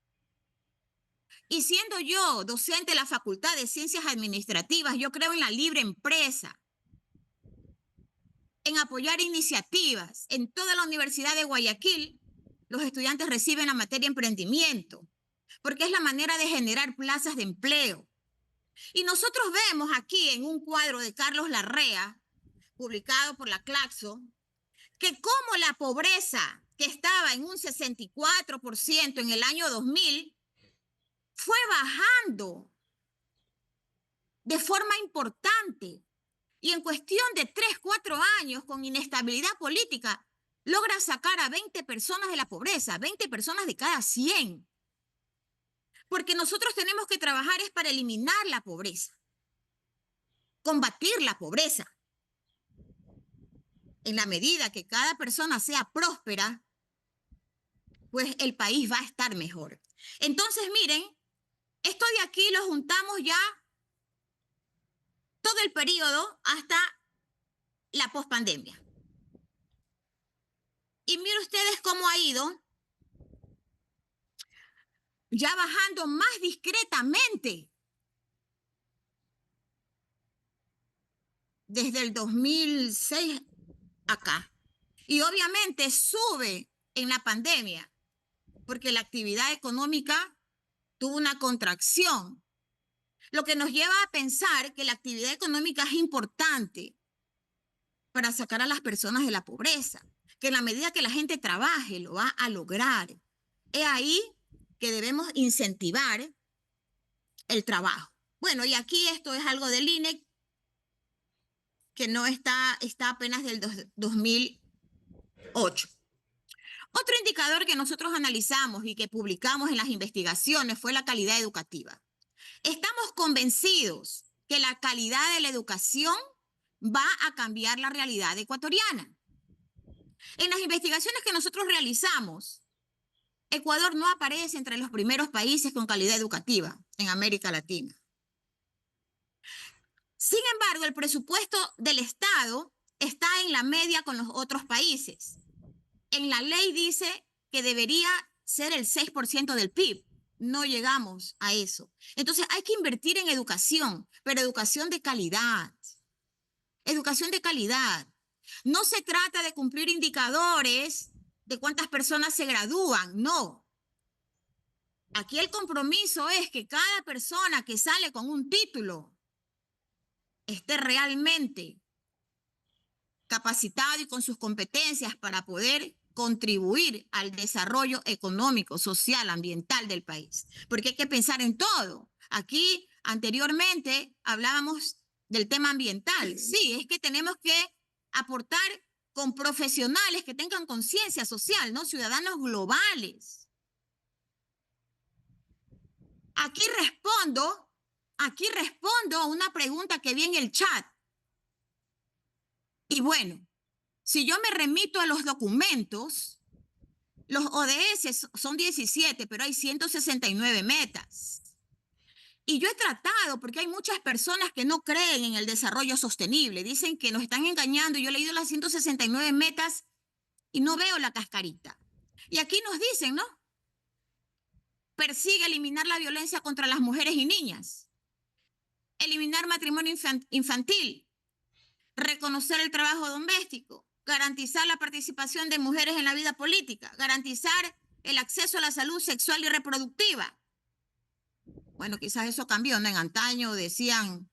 Y siendo yo docente de la Facultad de Ciencias Administrativas, yo creo en la libre empresa, en apoyar iniciativas. En toda la Universidad de Guayaquil, los estudiantes reciben la materia emprendimiento, porque es la manera de generar plazas de empleo. Y nosotros vemos aquí en un cuadro de Carlos Larrea, publicado por la Claxo, que como la pobreza, que estaba en un 64% en el año 2000, fue bajando de forma importante. Y en cuestión de 3, 4 años, con inestabilidad política, logra sacar a 20 personas de la pobreza, 20 personas de cada 100. Porque nosotros tenemos que trabajar es para eliminar la pobreza, combatir la pobreza. En la medida que cada persona sea próspera, pues el país va a estar mejor. Entonces, miren, esto de aquí lo juntamos ya todo el periodo hasta la pospandemia. Y miren ustedes cómo ha ido ya bajando más discretamente desde el 2006 acá. Y obviamente sube en la pandemia porque la actividad económica tuvo una contracción, lo que nos lleva a pensar que la actividad económica es importante para sacar a las personas de la pobreza, que en la medida que la gente trabaje lo va a lograr. Es ahí que debemos incentivar el trabajo. Bueno, y aquí esto es algo del INE que no está apenas del 2008. Otro indicador que nosotros analizamos y que publicamos en las investigaciones fue la calidad educativa. Estamos convencidos que la calidad de la educación va a cambiar la realidad ecuatoriana. En las investigaciones que nosotros realizamos, Ecuador no aparece entre los primeros países con calidad educativa en América Latina. Sin embargo, el presupuesto del Estado está en la media con los otros países. En la ley dice que debería ser el 6% del PIB. No llegamos a eso. Entonces hay que invertir en educación, pero educación de calidad. Educación de calidad. No se trata de cumplir indicadores de cuántas personas se gradúan, no. Aquí el compromiso es que cada persona que sale con un título esté realmente capacitado y con sus competencias para poder contribuir al desarrollo económico, social, ambiental del país. Porque hay que pensar en todo. Aquí anteriormente hablábamos del tema ambiental. Sí, es que tenemos que aportar con profesionales que tengan conciencia social, ¿no? Ciudadanos globales. Aquí respondo a una pregunta que vi en el chat. Y bueno, si yo me remito a los documentos, los ODS son 17, pero hay 169 metas. Y yo he tratado, porque hay muchas personas que no creen en el desarrollo sostenible, dicen que nos están engañando, y yo he leído las 169 metas y no veo la cascarita. Y aquí nos dicen, ¿no? Persigue eliminar la violencia contra las mujeres y niñas, eliminar matrimonio infantil, reconocer el trabajo doméstico, garantizar la participación de mujeres en la vida política, garantizar el acceso a la salud sexual y reproductiva. Bueno, quizás eso cambió, ¿no? En antaño decían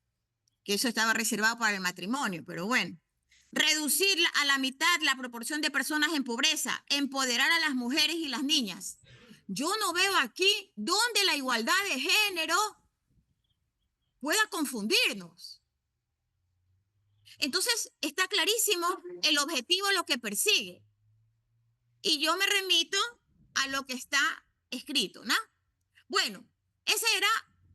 que eso estaba reservado para el matrimonio, pero bueno. Reducir a la mitad la proporción de personas en pobreza, empoderar a las mujeres y las niñas. Yo no veo aquí dónde la igualdad de género pueda confundirnos. Entonces, está clarísimo el objetivo, lo que persigue. Y yo me remito a lo que está escrito, ¿no? Bueno, ese era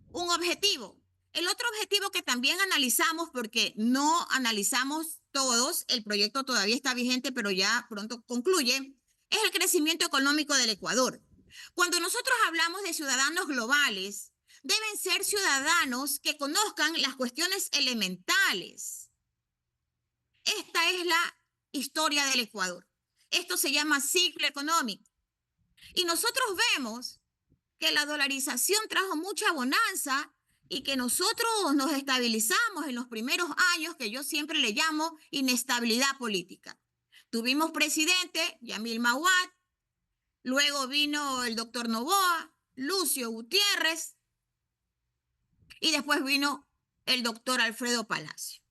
un objetivo. El otro objetivo que también analizamos, porque no analizamos todos, el proyecto todavía está vigente, pero ya pronto concluye, es el crecimiento económico del Ecuador. Cuando nosotros hablamos de ciudadanos globales, deben ser ciudadanos que conozcan las cuestiones elementales. Esta es la historia del Ecuador. Esto se llama ciclo económico. Y nosotros vemos que la dolarización trajo mucha bonanza y que nosotros nos estabilizamos en los primeros años, que yo siempre le llamo inestabilidad política. Tuvimos presidente Yamil Mahuad, luego vino el doctor Noboa, Lucio Gutiérrez, y después vino el doctor Alfredo Palacio.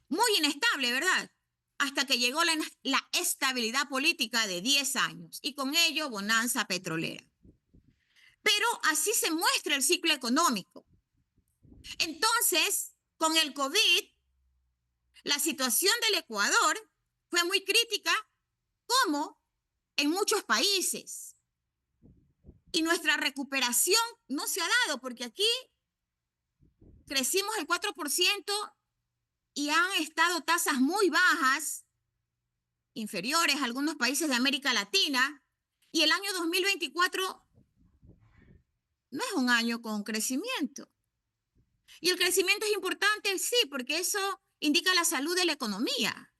Muy inestable, ¿verdad? Hasta que llegó la estabilidad política de 10 años y con ello bonanza petrolera. Pero así se muestra el ciclo económico. Entonces, con el COVID, la situación del Ecuador fue muy crítica, como en muchos países. Y nuestra recuperación no se ha dado, porque aquí crecimos el 4% y han estado tasas muy bajas, inferiores a algunos países de América Latina, y el año 2024 no es un año con crecimiento. Y el crecimiento es importante, sí, porque eso indica la salud de la economía.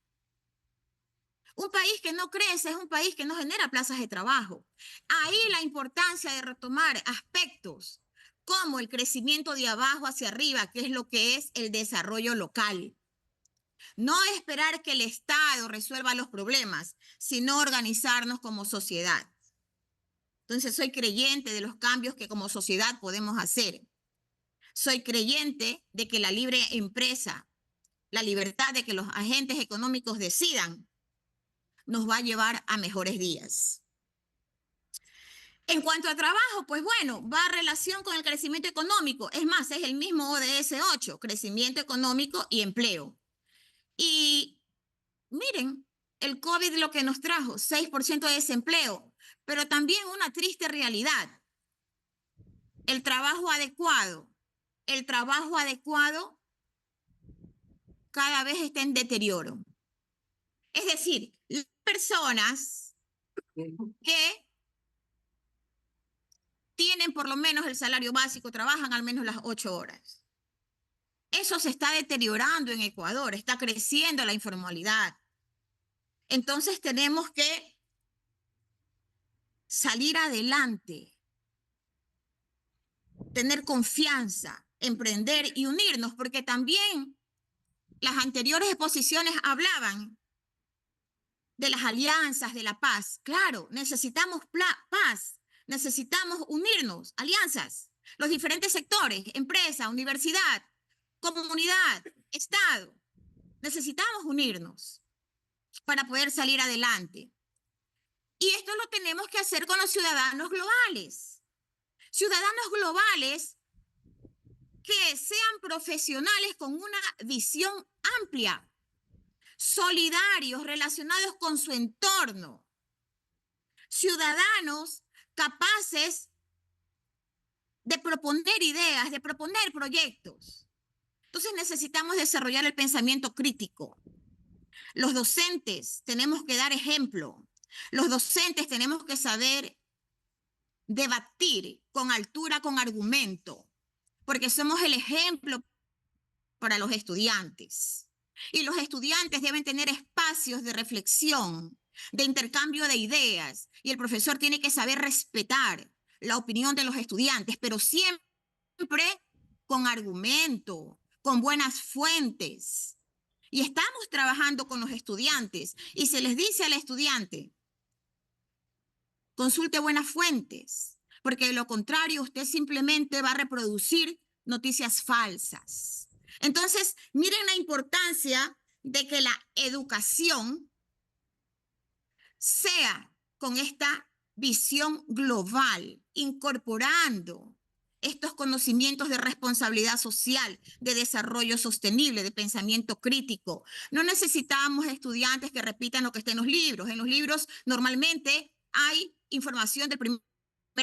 Un país que no crece es un país que no genera plazas de trabajo. Ahí la importancia de retomar aspectos como el crecimiento de abajo hacia arriba, que es lo que es el desarrollo local. No esperar que el Estado resuelva los problemas, sino organizarnos como sociedad. Entonces, soy creyente de los cambios que como sociedad podemos hacer. Soy creyente de que la libre empresa, la libertad de que los agentes económicos decidan, nos va a llevar a mejores días. En cuanto a trabajo, pues bueno, va a relación con el crecimiento económico. Es más, es el mismo ODS 8, crecimiento económico y empleo. Y miren, el COVID lo que nos trajo, 6% de desempleo, pero también una triste realidad. El trabajo adecuado cada vez está en deterioro. Es decir, las personas que tienen por lo menos el salario básico, trabajan al menos las 8 horas. Eso se está deteriorando en Ecuador, está creciendo la informalidad. Entonces tenemos que salir adelante, tener confianza, emprender y unirnos, porque también las anteriores exposiciones hablaban de las alianzas, de la paz. Claro, necesitamos paz, necesitamos unirnos, alianzas, los diferentes sectores, empresa, universidad, comunidad, Estado. Necesitamos unirnos para poder salir adelante. Y esto lo tenemos que hacer con los ciudadanos globales. Ciudadanos globales que sean profesionales con una visión amplia, solidarios, relacionados con su entorno. Ciudadanos capaces de proponer ideas, de proponer proyectos. Entonces necesitamos desarrollar el pensamiento crítico. Los docentes tenemos que dar ejemplo. Los docentes tenemos que saber debatir con altura, con argumento, porque somos el ejemplo para los estudiantes. Y los estudiantes deben tener espacios de reflexión, de intercambio de ideas, y el profesor tiene que saber respetar la opinión de los estudiantes, pero siempre con argumento, con buenas fuentes. Y estamos trabajando con los estudiantes y se les dice al estudiante, consulte buenas fuentes, porque de lo contrario usted simplemente va a reproducir noticias falsas. Entonces, miren la importancia de que la educación sea con esta visión global, incorporando estos conocimientos de responsabilidad social, de desarrollo sostenible, de pensamiento crítico. No necesitamos estudiantes que repitan lo que está en los libros. En los libros normalmente hay información del primer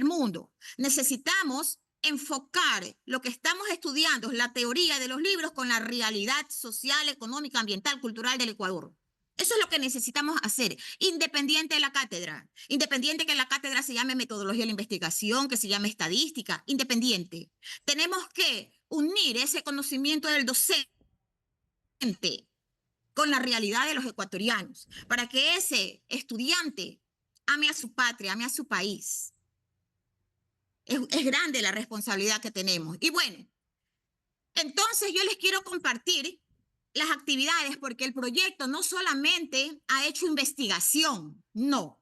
mundo. Necesitamos enfocar lo que estamos estudiando, la teoría de los libros, con la realidad social, económica, ambiental, cultural del Ecuador. Eso es lo que necesitamos hacer, independiente de la cátedra, independiente que la cátedra se llame metodología de la investigación, que se llame estadística, independiente. Tenemos que unir ese conocimiento del docente con la realidad de los ecuatorianos, para que ese estudiante ame a su patria, ame a su país. Es grande la responsabilidad que tenemos. Y bueno, entonces yo les quiero compartir las actividades, porque el proyecto no solamente ha hecho investigación, no.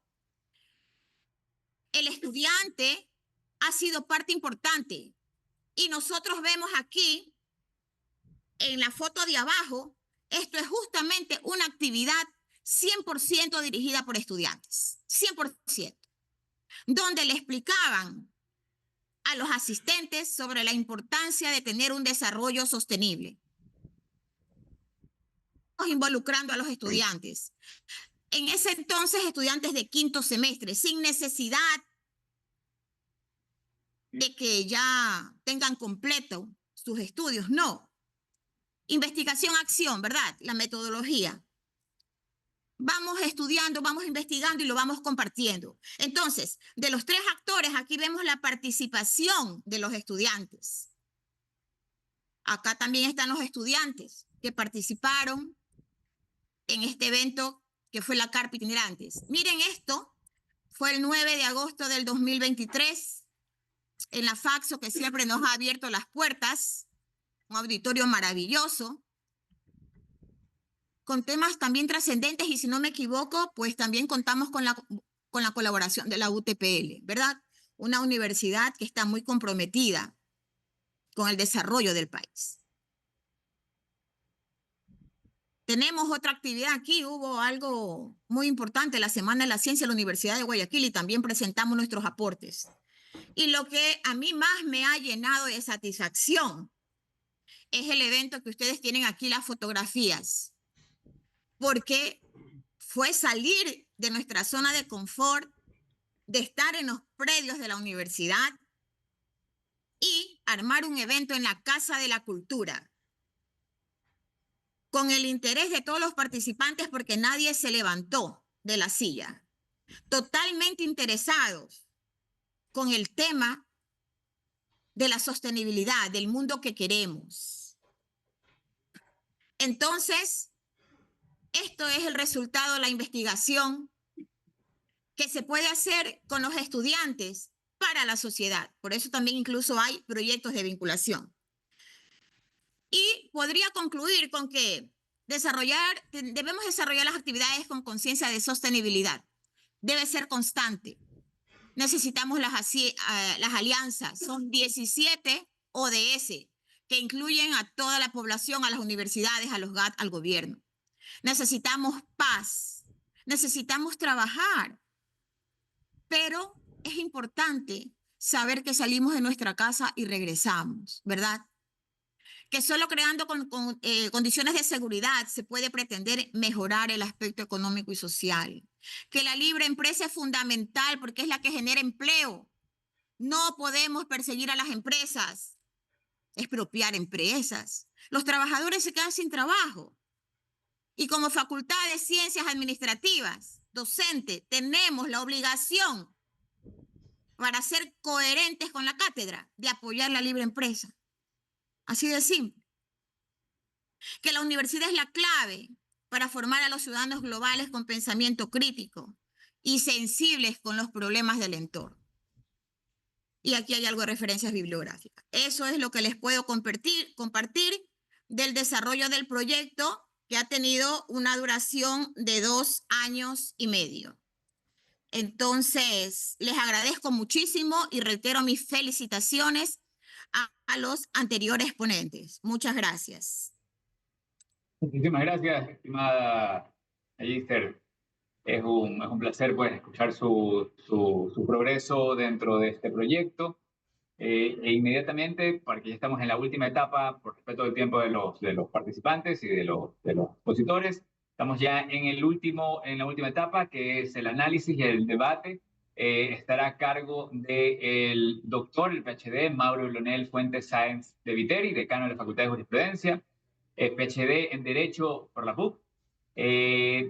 El estudiante ha sido parte importante y nosotros vemos aquí en la foto de abajo, esto es justamente una actividad 100% dirigida por estudiantes, 100%, donde le explicaban a los asistentes sobre la importancia de tener un desarrollo sostenible, involucrando a los estudiantes. En ese entonces, estudiantes de quinto semestre, sin necesidad de que ya tengan completo sus estudios, no. Investigación, acción, ¿verdad? La metodología. Vamos estudiando, vamos investigando y lo vamos compartiendo. Entonces, de los tres actores, aquí vemos la participación de los estudiantes. Acá también están los estudiantes que participaron en este evento que fue la Carpa Itinerantes. Miren esto, fue el 9 de agosto del 2023, en la Faxo, que siempre nos ha abierto las puertas, un auditorio maravilloso, con temas también trascendentes, y si no me equivoco, pues también contamos con la colaboración de la UTPL, ¿verdad? Una universidad que está muy comprometida con el desarrollo del país. Tenemos otra actividad aquí, hubo algo muy importante, la Semana de la Ciencia de la Universidad de Guayaquil, y también presentamos nuestros aportes. Y lo que a mí más me ha llenado de satisfacción es el evento que ustedes tienen aquí, las fotografías, porque fue salir de nuestra zona de confort, de estar en los predios de la universidad y armar un evento en la Casa de la Cultura, con el interés de todos los participantes, porque nadie se levantó de la silla, totalmente interesados con el tema de la sostenibilidad, del mundo que queremos. Entonces, esto es el resultado de la investigación que se puede hacer con los estudiantes para la sociedad. Por eso también incluso hay proyectos de vinculación. Y podría concluir con que debemos desarrollar las actividades con conciencia de sostenibilidad. Debe ser constante. Necesitamos las alianzas. Son 17 ODS que incluyen a toda la población, a las universidades, a los GAT, al gobierno. Necesitamos paz. Necesitamos trabajar. Pero es importante saber que salimos de nuestra casa y regresamos, ¿verdad? Que solo creando condiciones de seguridad se puede pretender mejorar el aspecto económico y social. Que la libre empresa es fundamental porque es la que genera empleo. No podemos perseguir a las empresas, expropiar empresas. Los trabajadores se quedan sin trabajo. Y como Facultad de Ciencias Administrativas, docente, tenemos la obligación, para ser coherentes con la cátedra, de apoyar la libre empresa. Así de simple. Que la universidad es la clave para formar a los ciudadanos globales con pensamiento crítico y sensibles con los problemas del entorno. Y aquí hay algo de referencias bibliográficas. Eso es lo que les puedo compartir del desarrollo del proyecto, que ha tenido una duración de 2 años y medio. Entonces, les agradezco muchísimo y reitero mis felicitaciones a los anteriores ponentes. Muchas gracias. Muchísimas gracias, estimada Magister. Es un placer, pues, escuchar su progreso dentro de este proyecto. E inmediatamente, porque ya estamos en la última etapa, por respeto del tiempo de los participantes y de los expositores, estamos ya en la última etapa, que es el análisis y el debate. Estará a cargo del doctor, el PhD, Mauro Leonel Fuentes Sáenz de Viteri, decano de la Facultad de Jurisprudencia, PhD en Derecho por la PUC,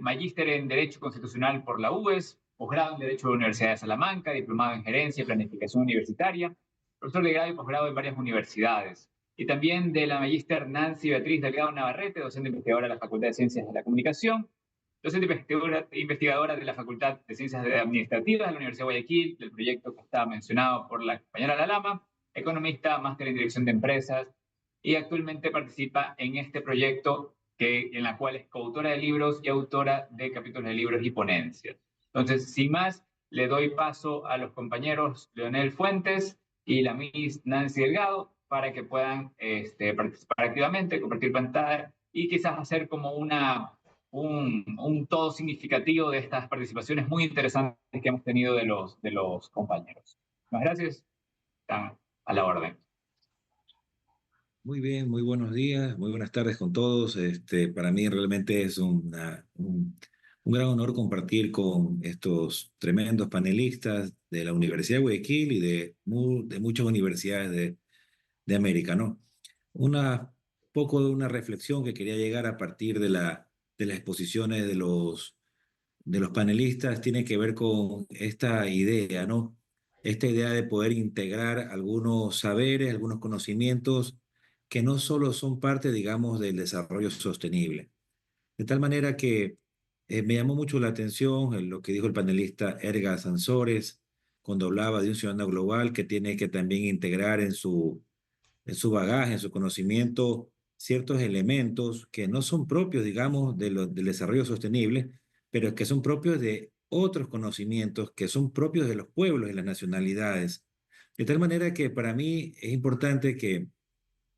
magíster en Derecho Constitucional por la UES, posgrado en Derecho de la Universidad de Salamanca, diplomado en Gerencia y Planificación Universitaria, profesor de grado y posgrado en varias universidades. Y también de la magíster Nancy Beatriz Delgado Navarrete, docente investigadora de la Facultad de Ciencias de la Comunicación, docente investigadora de la Facultad de Ciencias Administrativas de la Universidad de Guayaquil, del proyecto que estaba mencionado por la compañera Lalama, economista, máster en Dirección de Empresas, y actualmente participa en este proyecto en la cual es coautora de libros y autora de capítulos de libros y ponencias. Entonces, sin más, le doy paso a los compañeros Leonel Fuentes y la Miss Nancy Delgado para que puedan participar activamente, compartir pantalla y quizás hacer como un todo significativo de estas participaciones muy interesantes que hemos tenido de los compañeros. Muchas gracias. Están a la orden. Muy bien, muy buenos días, muy buenas tardes con todos. Para mí realmente es un gran honor compartir con estos tremendos panelistas de la Universidad de Guayaquil y de muchas universidades de América, ¿no? Poco de una reflexión que quería llegar a partir de las exposiciones de los panelistas tiene que ver con esta idea, ¿no? Esta idea de poder integrar algunos saberes, algunos conocimientos que no solo son parte, digamos, del desarrollo sostenible. De tal manera que me llamó mucho la atención lo que dijo el panelista Erga Sansores cuando hablaba de un ciudadano global que tiene que también integrar en su bagaje, en su conocimiento, ciertos elementos que no son propios, digamos, del desarrollo sostenible, pero que son propios de otros conocimientos que son propios de los pueblos y las nacionalidades. De tal manera que para mí es importante que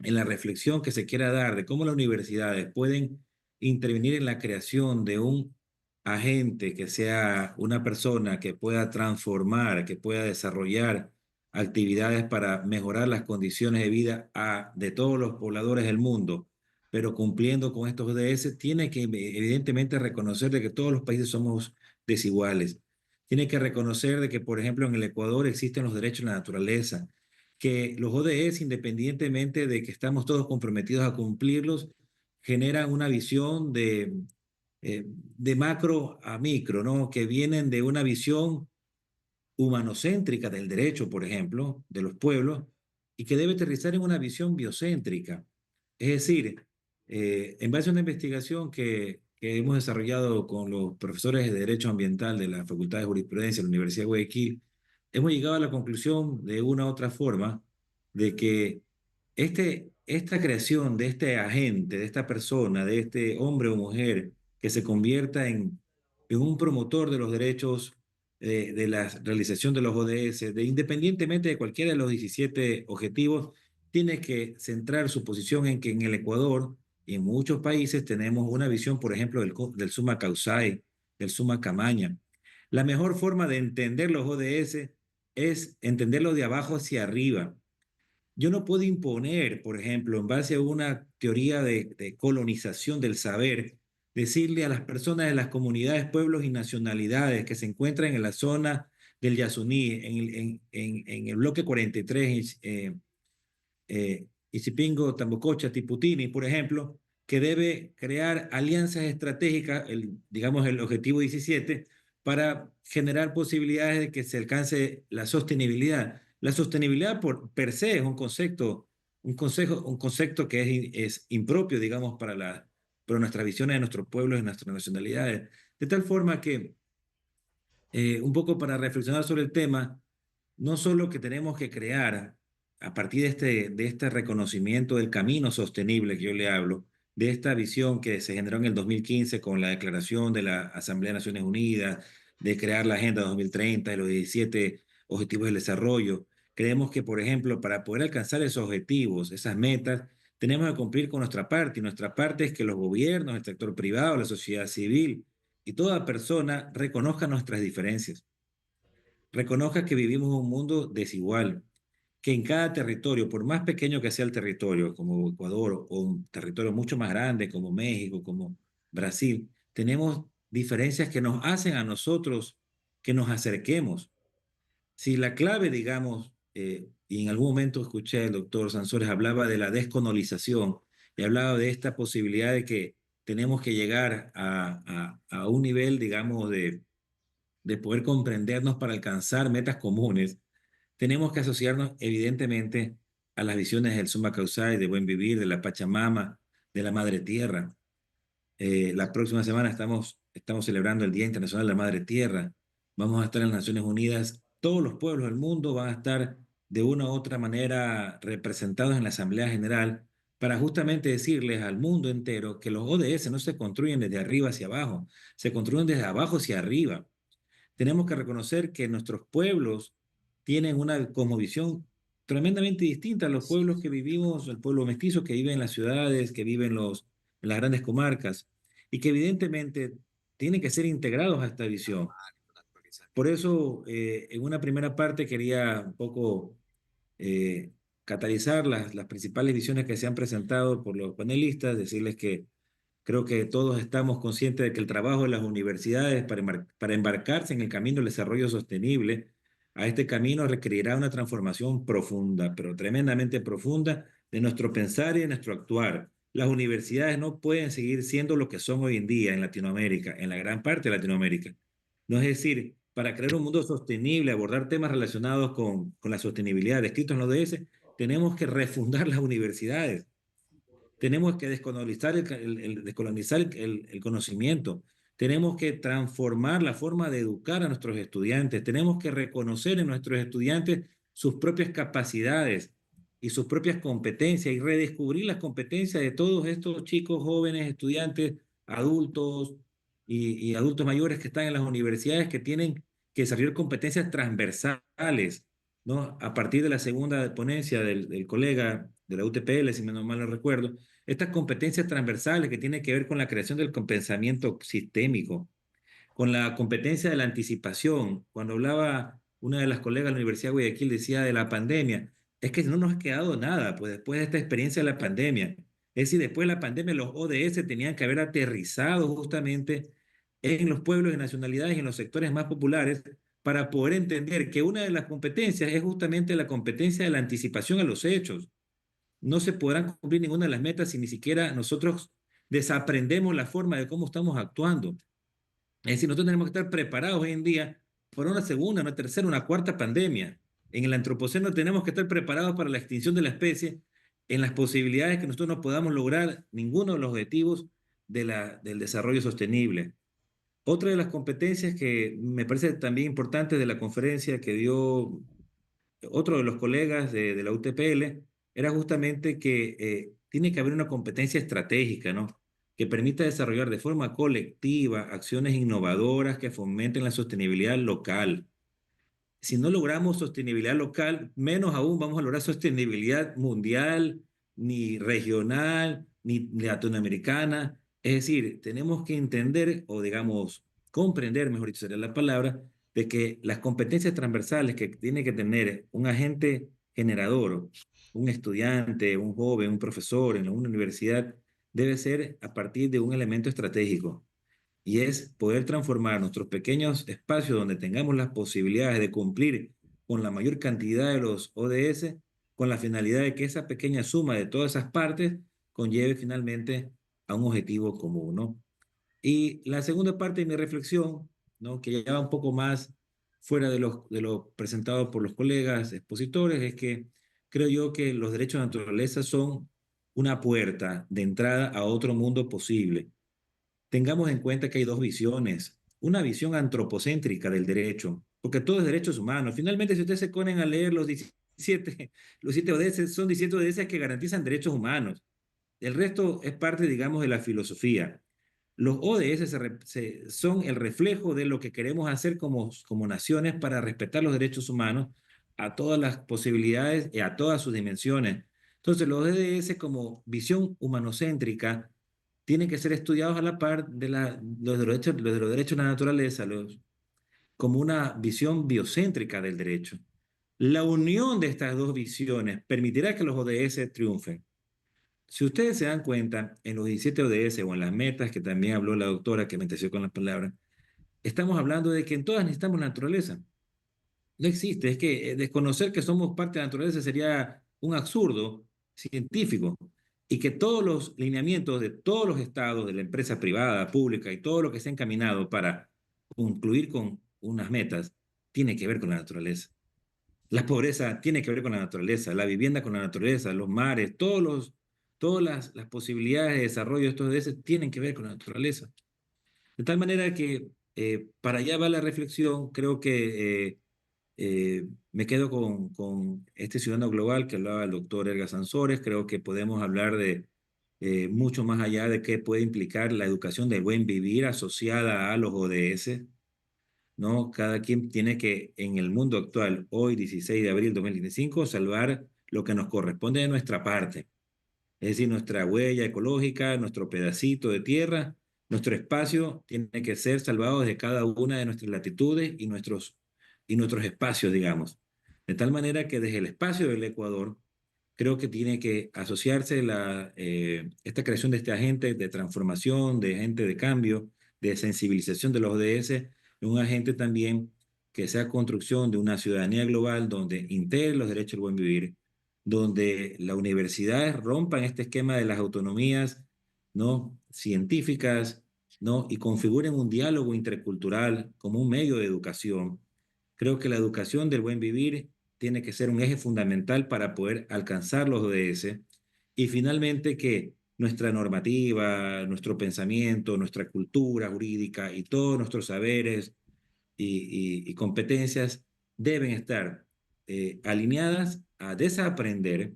en la reflexión que se quiera dar de cómo las universidades pueden intervenir en la creación de un agente que sea una persona que pueda transformar, que pueda desarrollar actividades para mejorar las condiciones de vida de todos los pobladores del mundo, pero cumpliendo con estos ODS, tiene que evidentemente reconocer de que todos los países somos desiguales. Tiene que reconocer de que, por ejemplo, en el Ecuador existen los derechos de la naturaleza, que los ODS, independientemente de que estamos todos comprometidos a cumplirlos, generan una visión de macro a micro, ¿no? Que vienen de una visión humanocéntrica del derecho, por ejemplo, de los pueblos, y que debe aterrizar en una visión biocéntrica. Es decir, en base a una investigación que hemos desarrollado con los profesores de Derecho Ambiental de la Facultad de Jurisprudencia de la Universidad de Guayaquil, hemos llegado a la conclusión de una u otra forma de que este esta creación de este agente, de esta persona, de este hombre o mujer que se convierta en un promotor de los derechos de la realización de los ODS, independientemente de cualquiera de los 17 objetivos, tiene que centrar su posición en que en el Ecuador y en muchos países tenemos una visión, por ejemplo, del summa causae, del summa camaña. La mejor forma de entender los ODS es entenderlo de abajo hacia arriba. Yo no puedo imponer, por ejemplo, en base a una teoría de colonización del saber, decirle a las personas de las comunidades, pueblos y nacionalidades que se encuentran en la zona del Yasuní, en el bloque 43, Isipingo, Tambococha, Tiputini, por ejemplo, que debe crear alianzas estratégicas, digamos el objetivo 17, para generar posibilidades de que se alcance la sostenibilidad. La sostenibilidad per se es un concepto que es impropio, digamos, para nuestras visiones de nuestros pueblos y nuestras nacionalidades. De tal forma que, un poco para reflexionar sobre el tema, no solo que tenemos que crear, a partir de este reconocimiento del camino sostenible que yo le hablo, de esta visión que se generó en el 2015 con la declaración de la Asamblea de Naciones Unidas, de crear la Agenda 2030 y los 17 Objetivos del Desarrollo. Creemos que, por ejemplo, para poder alcanzar esos objetivos, esas metas, tenemos que cumplir con nuestra parte, y nuestra parte es que los gobiernos, el sector privado, la sociedad civil y toda persona reconozcan nuestras diferencias, reconozca que vivimos en un mundo desigual, que en cada territorio, por más pequeño que sea el territorio, como Ecuador, o un territorio mucho más grande como México, como Brasil, tenemos diferencias que nos hacen a nosotros que nos acerquemos. Si la clave, digamos, y en algún momento escuché al doctor Sansores hablaba de la descolonización y hablaba de esta posibilidad de que tenemos que llegar a un nivel, digamos, de poder comprendernos para alcanzar metas comunes, tenemos que asociarnos evidentemente a las visiones del Summa Causae, de buen vivir, de la Pachamama, de la Madre Tierra. La próxima semana estamos celebrando el Día Internacional de la Madre Tierra. Vamos a estar en las Naciones Unidas. Todos los pueblos del mundo van a estar de una u otra manera representados en la Asamblea General para justamente decirles al mundo entero que los ODS no se construyen desde arriba hacia abajo, se construyen desde abajo hacia arriba. Tenemos que reconocer que nuestros pueblos tienen una cosmovisión tremendamente distinta a los pueblos que vivimos, el pueblo mestizo que vive en las ciudades, que vive en las grandes comarcas, y que evidentemente tienen que ser integrados a esta visión. Por eso, en una primera parte quería un poco catalizar las principales visiones que se han presentado por los panelistas, decirles que creo que todos estamos conscientes de que el trabajo de las universidades para embarcarse en el camino del desarrollo sostenible, a este camino requerirá una transformación profunda, pero tremendamente profunda, de nuestro pensar y de nuestro actuar. Las universidades no pueden seguir siendo lo que son hoy en día en Latinoamérica, en la gran parte de Latinoamérica. No es decir, para crear un mundo sostenible, abordar temas relacionados con la sostenibilidad descritos en los ODS, tenemos que refundar las universidades. Tenemos que descolonizar el conocimiento. Tenemos que transformar la forma de educar a nuestros estudiantes. Tenemos que reconocer en nuestros estudiantes sus propias capacidades y sus propias competencias y redescubrir las competencias de todos estos chicos, jóvenes, estudiantes, adultos y adultos mayores que están en las universidades que tienen que desarrollar competencias transversales, ¿no? A partir de la segunda ponencia del colega de la UTPL, si no mal no recuerdo, estas competencias transversales que tienen que ver con la creación del pensamiento sistémico, con la competencia de la anticipación. Cuando hablaba una de las colegas de la Universidad de Guayaquil, decía de la pandemia, es que no nos ha quedado nada, pues después de esta experiencia de la pandemia. Es decir, después de la pandemia los ODS tenían que haber aterrizado justamente en los pueblos y nacionalidades y en los sectores más populares para poder entender que una de las competencias es justamente la competencia de la anticipación a los hechos. No se podrán cumplir ninguna de las metas si ni siquiera nosotros desaprendemos la forma de cómo estamos actuando. Es decir, nosotros tenemos que estar preparados hoy en día para una segunda, una tercera, una cuarta pandemia. En el antropoceno tenemos que estar preparados para la extinción de la especie, en las posibilidades que nosotros no podamos lograr ninguno de los objetivos del desarrollo sostenible. Otra de las competencias que me parece también importante de la conferencia que dio otro de los colegas de la UTPL era justamente que tiene que haber una competencia estratégica, ¿no? Que permita desarrollar de forma colectiva acciones innovadoras que fomenten la sostenibilidad local. Si no logramos sostenibilidad local, menos aún vamos a lograr sostenibilidad mundial, ni regional, ni latinoamericana. Es decir, tenemos que entender, o digamos, comprender, mejor dicho sería la palabra, de que las competencias transversales que tiene que tener un agente generador, un estudiante, un joven, un profesor en una universidad, debe ser a partir de un elemento estratégico y es poder transformar nuestros pequeños espacios donde tengamos las posibilidades de cumplir con la mayor cantidad de los ODS, con la finalidad de que esa pequeña suma de todas esas partes conlleve finalmente a un objetivo común, ¿no? Y la segunda parte de mi reflexión, ¿no? Que ya va un poco más fuera de lo presentado por los colegas expositores, es que creo yo que los derechos de naturaleza son una puerta de entrada a otro mundo posible. Tengamos en cuenta que hay dos visiones. Una visión antropocéntrica del derecho, porque todo es derechos humanos. Finalmente, si ustedes se ponen a leer los 17 ODS, son 17 ODS que garantizan derechos humanos. El resto es parte, digamos, de la filosofía. Los ODS son el reflejo de lo que queremos hacer como naciones para respetar los derechos humanos a todas las posibilidades y a todas sus dimensiones. Entonces, los ODS como visión humanocéntrica tienen que ser estudiados a la par de los derechos de la naturaleza, como una visión biocéntrica del derecho. La unión de estas dos visiones permitirá que los ODS triunfen. Si ustedes se dan cuenta, en los 17 ODS o en las metas que también habló la doctora que me entenció con las palabras, estamos hablando de que en todas necesitamos la naturaleza. No existe, es que desconocer que somos parte de la naturaleza sería un absurdo científico y que todos los lineamientos de todos los estados, de la empresa privada, pública y todo lo que se ha encaminado para concluir con unas metas, tiene que ver con la naturaleza. La pobreza tiene que ver con la naturaleza, la vivienda con la naturaleza, los mares, todas las posibilidades de desarrollo de estos ODS tienen que ver con la naturaleza. De tal manera que para allá va la reflexión, creo que me quedo con este ciudadano global que hablaba el doctor Edgar Sansores. Creo que podemos hablar de mucho más allá de qué puede implicar la educación del buen vivir asociada a los ODS, ¿no? Cada quien tiene que, en el mundo actual, hoy 16 de abril de 2025, salvar lo que nos corresponde de nuestra parte. Es decir, nuestra huella ecológica, nuestro pedacito de tierra, nuestro espacio tiene que ser salvado de cada una de nuestras latitudes y nuestros espacios, digamos. De tal manera que desde el espacio del Ecuador, creo que tiene que asociarse esta creación de este agente de transformación, de agente de cambio, de sensibilización de los ODS, un agente también que sea construcción de una ciudadanía global donde integre los derechos del buen vivir, donde las universidades rompan este esquema de las autonomías, ¿no? Científicas, ¿no? Y configuren un diálogo intercultural como un medio de educación. Creo que la educación del buen vivir tiene que ser un eje fundamental para poder alcanzar los ODS y finalmente que nuestra normativa, nuestro pensamiento, nuestra cultura jurídica y todos nuestros saberes y competencias deben estar alineadas a desaprender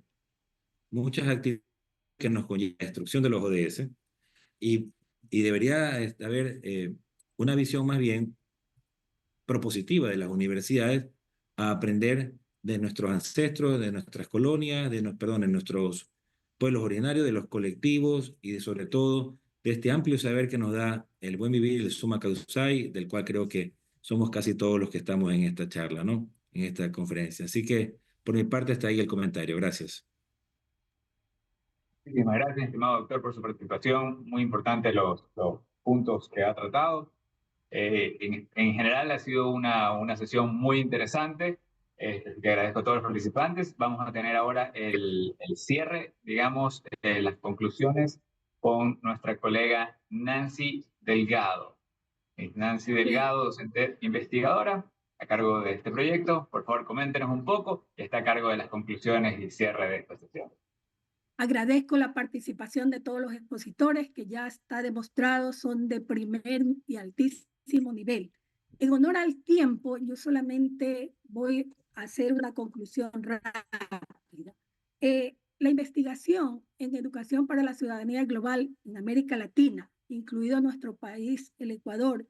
muchas actividades que nos conllevan la destrucción de los ODS y, y debería haber una visión más bien propositiva de las universidades a aprender de nuestros ancestros, de nuestras colonias, de nuestros pueblos originarios, de los colectivos y sobre todo de este amplio saber que nos da el buen vivir, el Summa Causai, del cual creo que somos casi todos los que estamos en esta charla, ¿no? En esta conferencia. Así que por mi parte está ahí el comentario. Gracias. Muchísimas gracias, estimado doctor, por su participación. Muy importante los puntos que ha tratado. En general ha sido una sesión muy interesante. Te agradezco a todos los participantes. Vamos a tener ahora el cierre, digamos, las conclusiones con nuestra colega Nancy Delgado. Nancy Delgado, docente investigadora a cargo de este proyecto. Por favor, coméntenos un poco y está a cargo de las conclusiones y cierre de esta sesión. Agradezco la participación de todos los expositores que ya está demostrado son de primer y altísimo nivel. En honor al tiempo, yo solamente voy a hacer una conclusión rápida. La investigación en educación para la ciudadanía global en América Latina, incluido nuestro país, el Ecuador,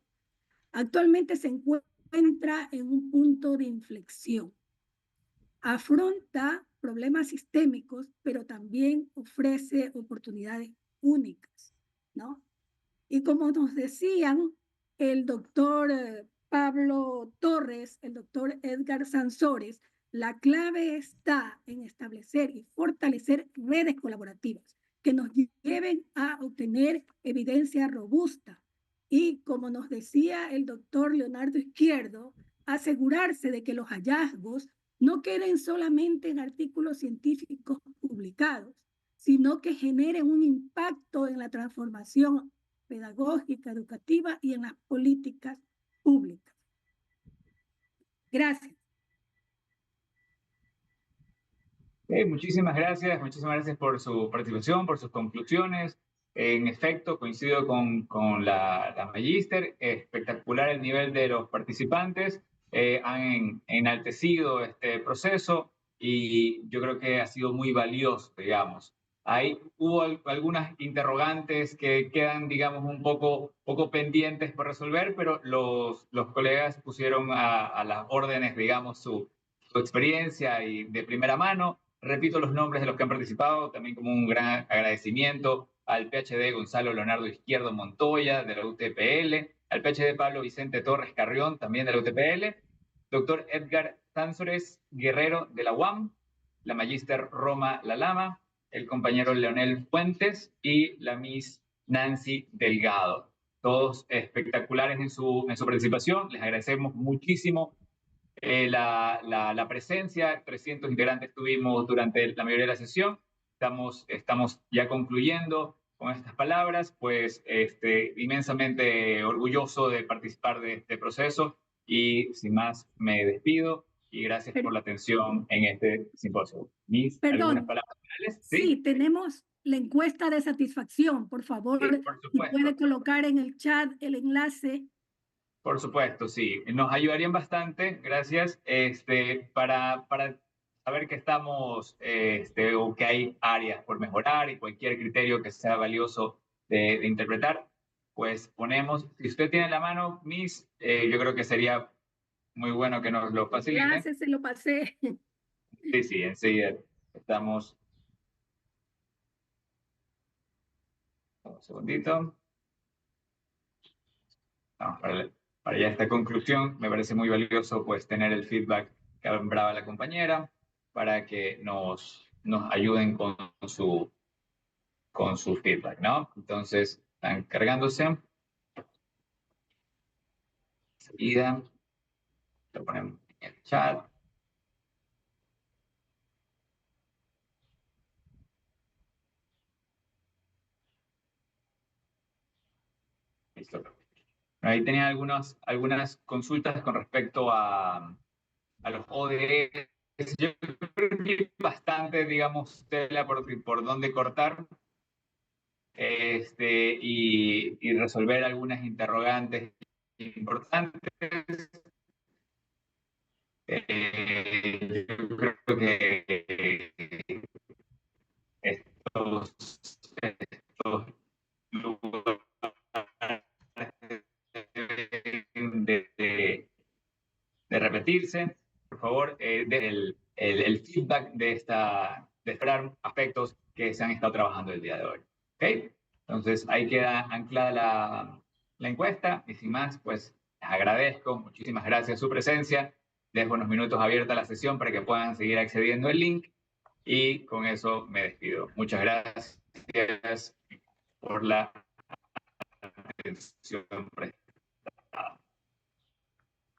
actualmente se encuentra en un punto de inflexión. Afronta problemas sistémicos, pero también ofrece oportunidades únicas, ¿no? Y como nos decían el doctor Pablo Torres, el doctor Edgar Sansores, la clave está en establecer y fortalecer redes colaborativas que nos lleven a obtener evidencia robusta. Y como nos decía el doctor Leonardo Izquierdo, asegurarse de que los hallazgos no queden solamente en artículos científicos publicados, sino que generen un impacto en la transformación pedagógica, educativa y en las políticas públicas. Gracias. Muchísimas gracias por su participación, por sus conclusiones. En efecto, coincido con la magíster, espectacular el nivel de los participantes, han enaltecido este proceso y yo creo que ha sido muy valioso, digamos. Hubo algunas interrogantes que quedan, digamos, un poco pendientes por resolver, pero los colegas pusieron a las órdenes, digamos, su experiencia y de primera mano. Repito los nombres de los que han participado, también como un gran agradecimiento al PhD Gonzalo Leonardo Izquierdo Montoya, de la UTPL, al PhD Pablo Vicente Torres Carrión, también de la UTPL, doctor Edgar Sansores Guerrero, de la UAM, la magíster Roma Lalama, el compañero Leonel Fuentes y la Miss Nancy Delgado. Todos espectaculares en su participación. Les agradecemos muchísimo la presencia. 300 integrantes tuvimos durante la mayoría de la sesión. Estamos ya concluyendo con estas palabras, pues inmensamente orgulloso de participar de este proceso y sin más me despido y gracias por la atención en este simposio. ¿Algunas palabras finales? Sí, tenemos la encuesta de satisfacción. Por favor, sí, por si puede colocar en el chat el enlace. Por supuesto, sí. Nos ayudarían bastante, gracias, para saber que estamos, o que hay áreas por mejorar y cualquier criterio que sea valioso de interpretar, pues ponemos, si usted tiene la mano, Miss, yo creo que sería muy bueno que nos lo facilite. Gracias, se lo pasé. Sí, enseguida estamos. Un segundito. Vamos para ya esta conclusión, me parece muy valioso pues tener el feedback que hablaba la compañera para que nos ayuden con su feedback, ¿no? Entonces, están cargándose. Enseguida, lo ponemos en el chat. Listo. Ahí tenía algunas consultas con respecto a los ODS. Yo creo que hay bastante, digamos, tela por dónde cortar y resolver algunas interrogantes importantes. Yo creo que estos lugares de repetirse, por favor, el feedback de esperar aspectos que se han estado trabajando el día de hoy. ¿Okay? Entonces, ahí queda anclada la encuesta y sin más, pues les agradezco, muchísimas gracias su presencia. Dejo unos minutos abierta la sesión para que puedan seguir accediendo al link y con eso me despido. Muchas gracias por la atención prestada.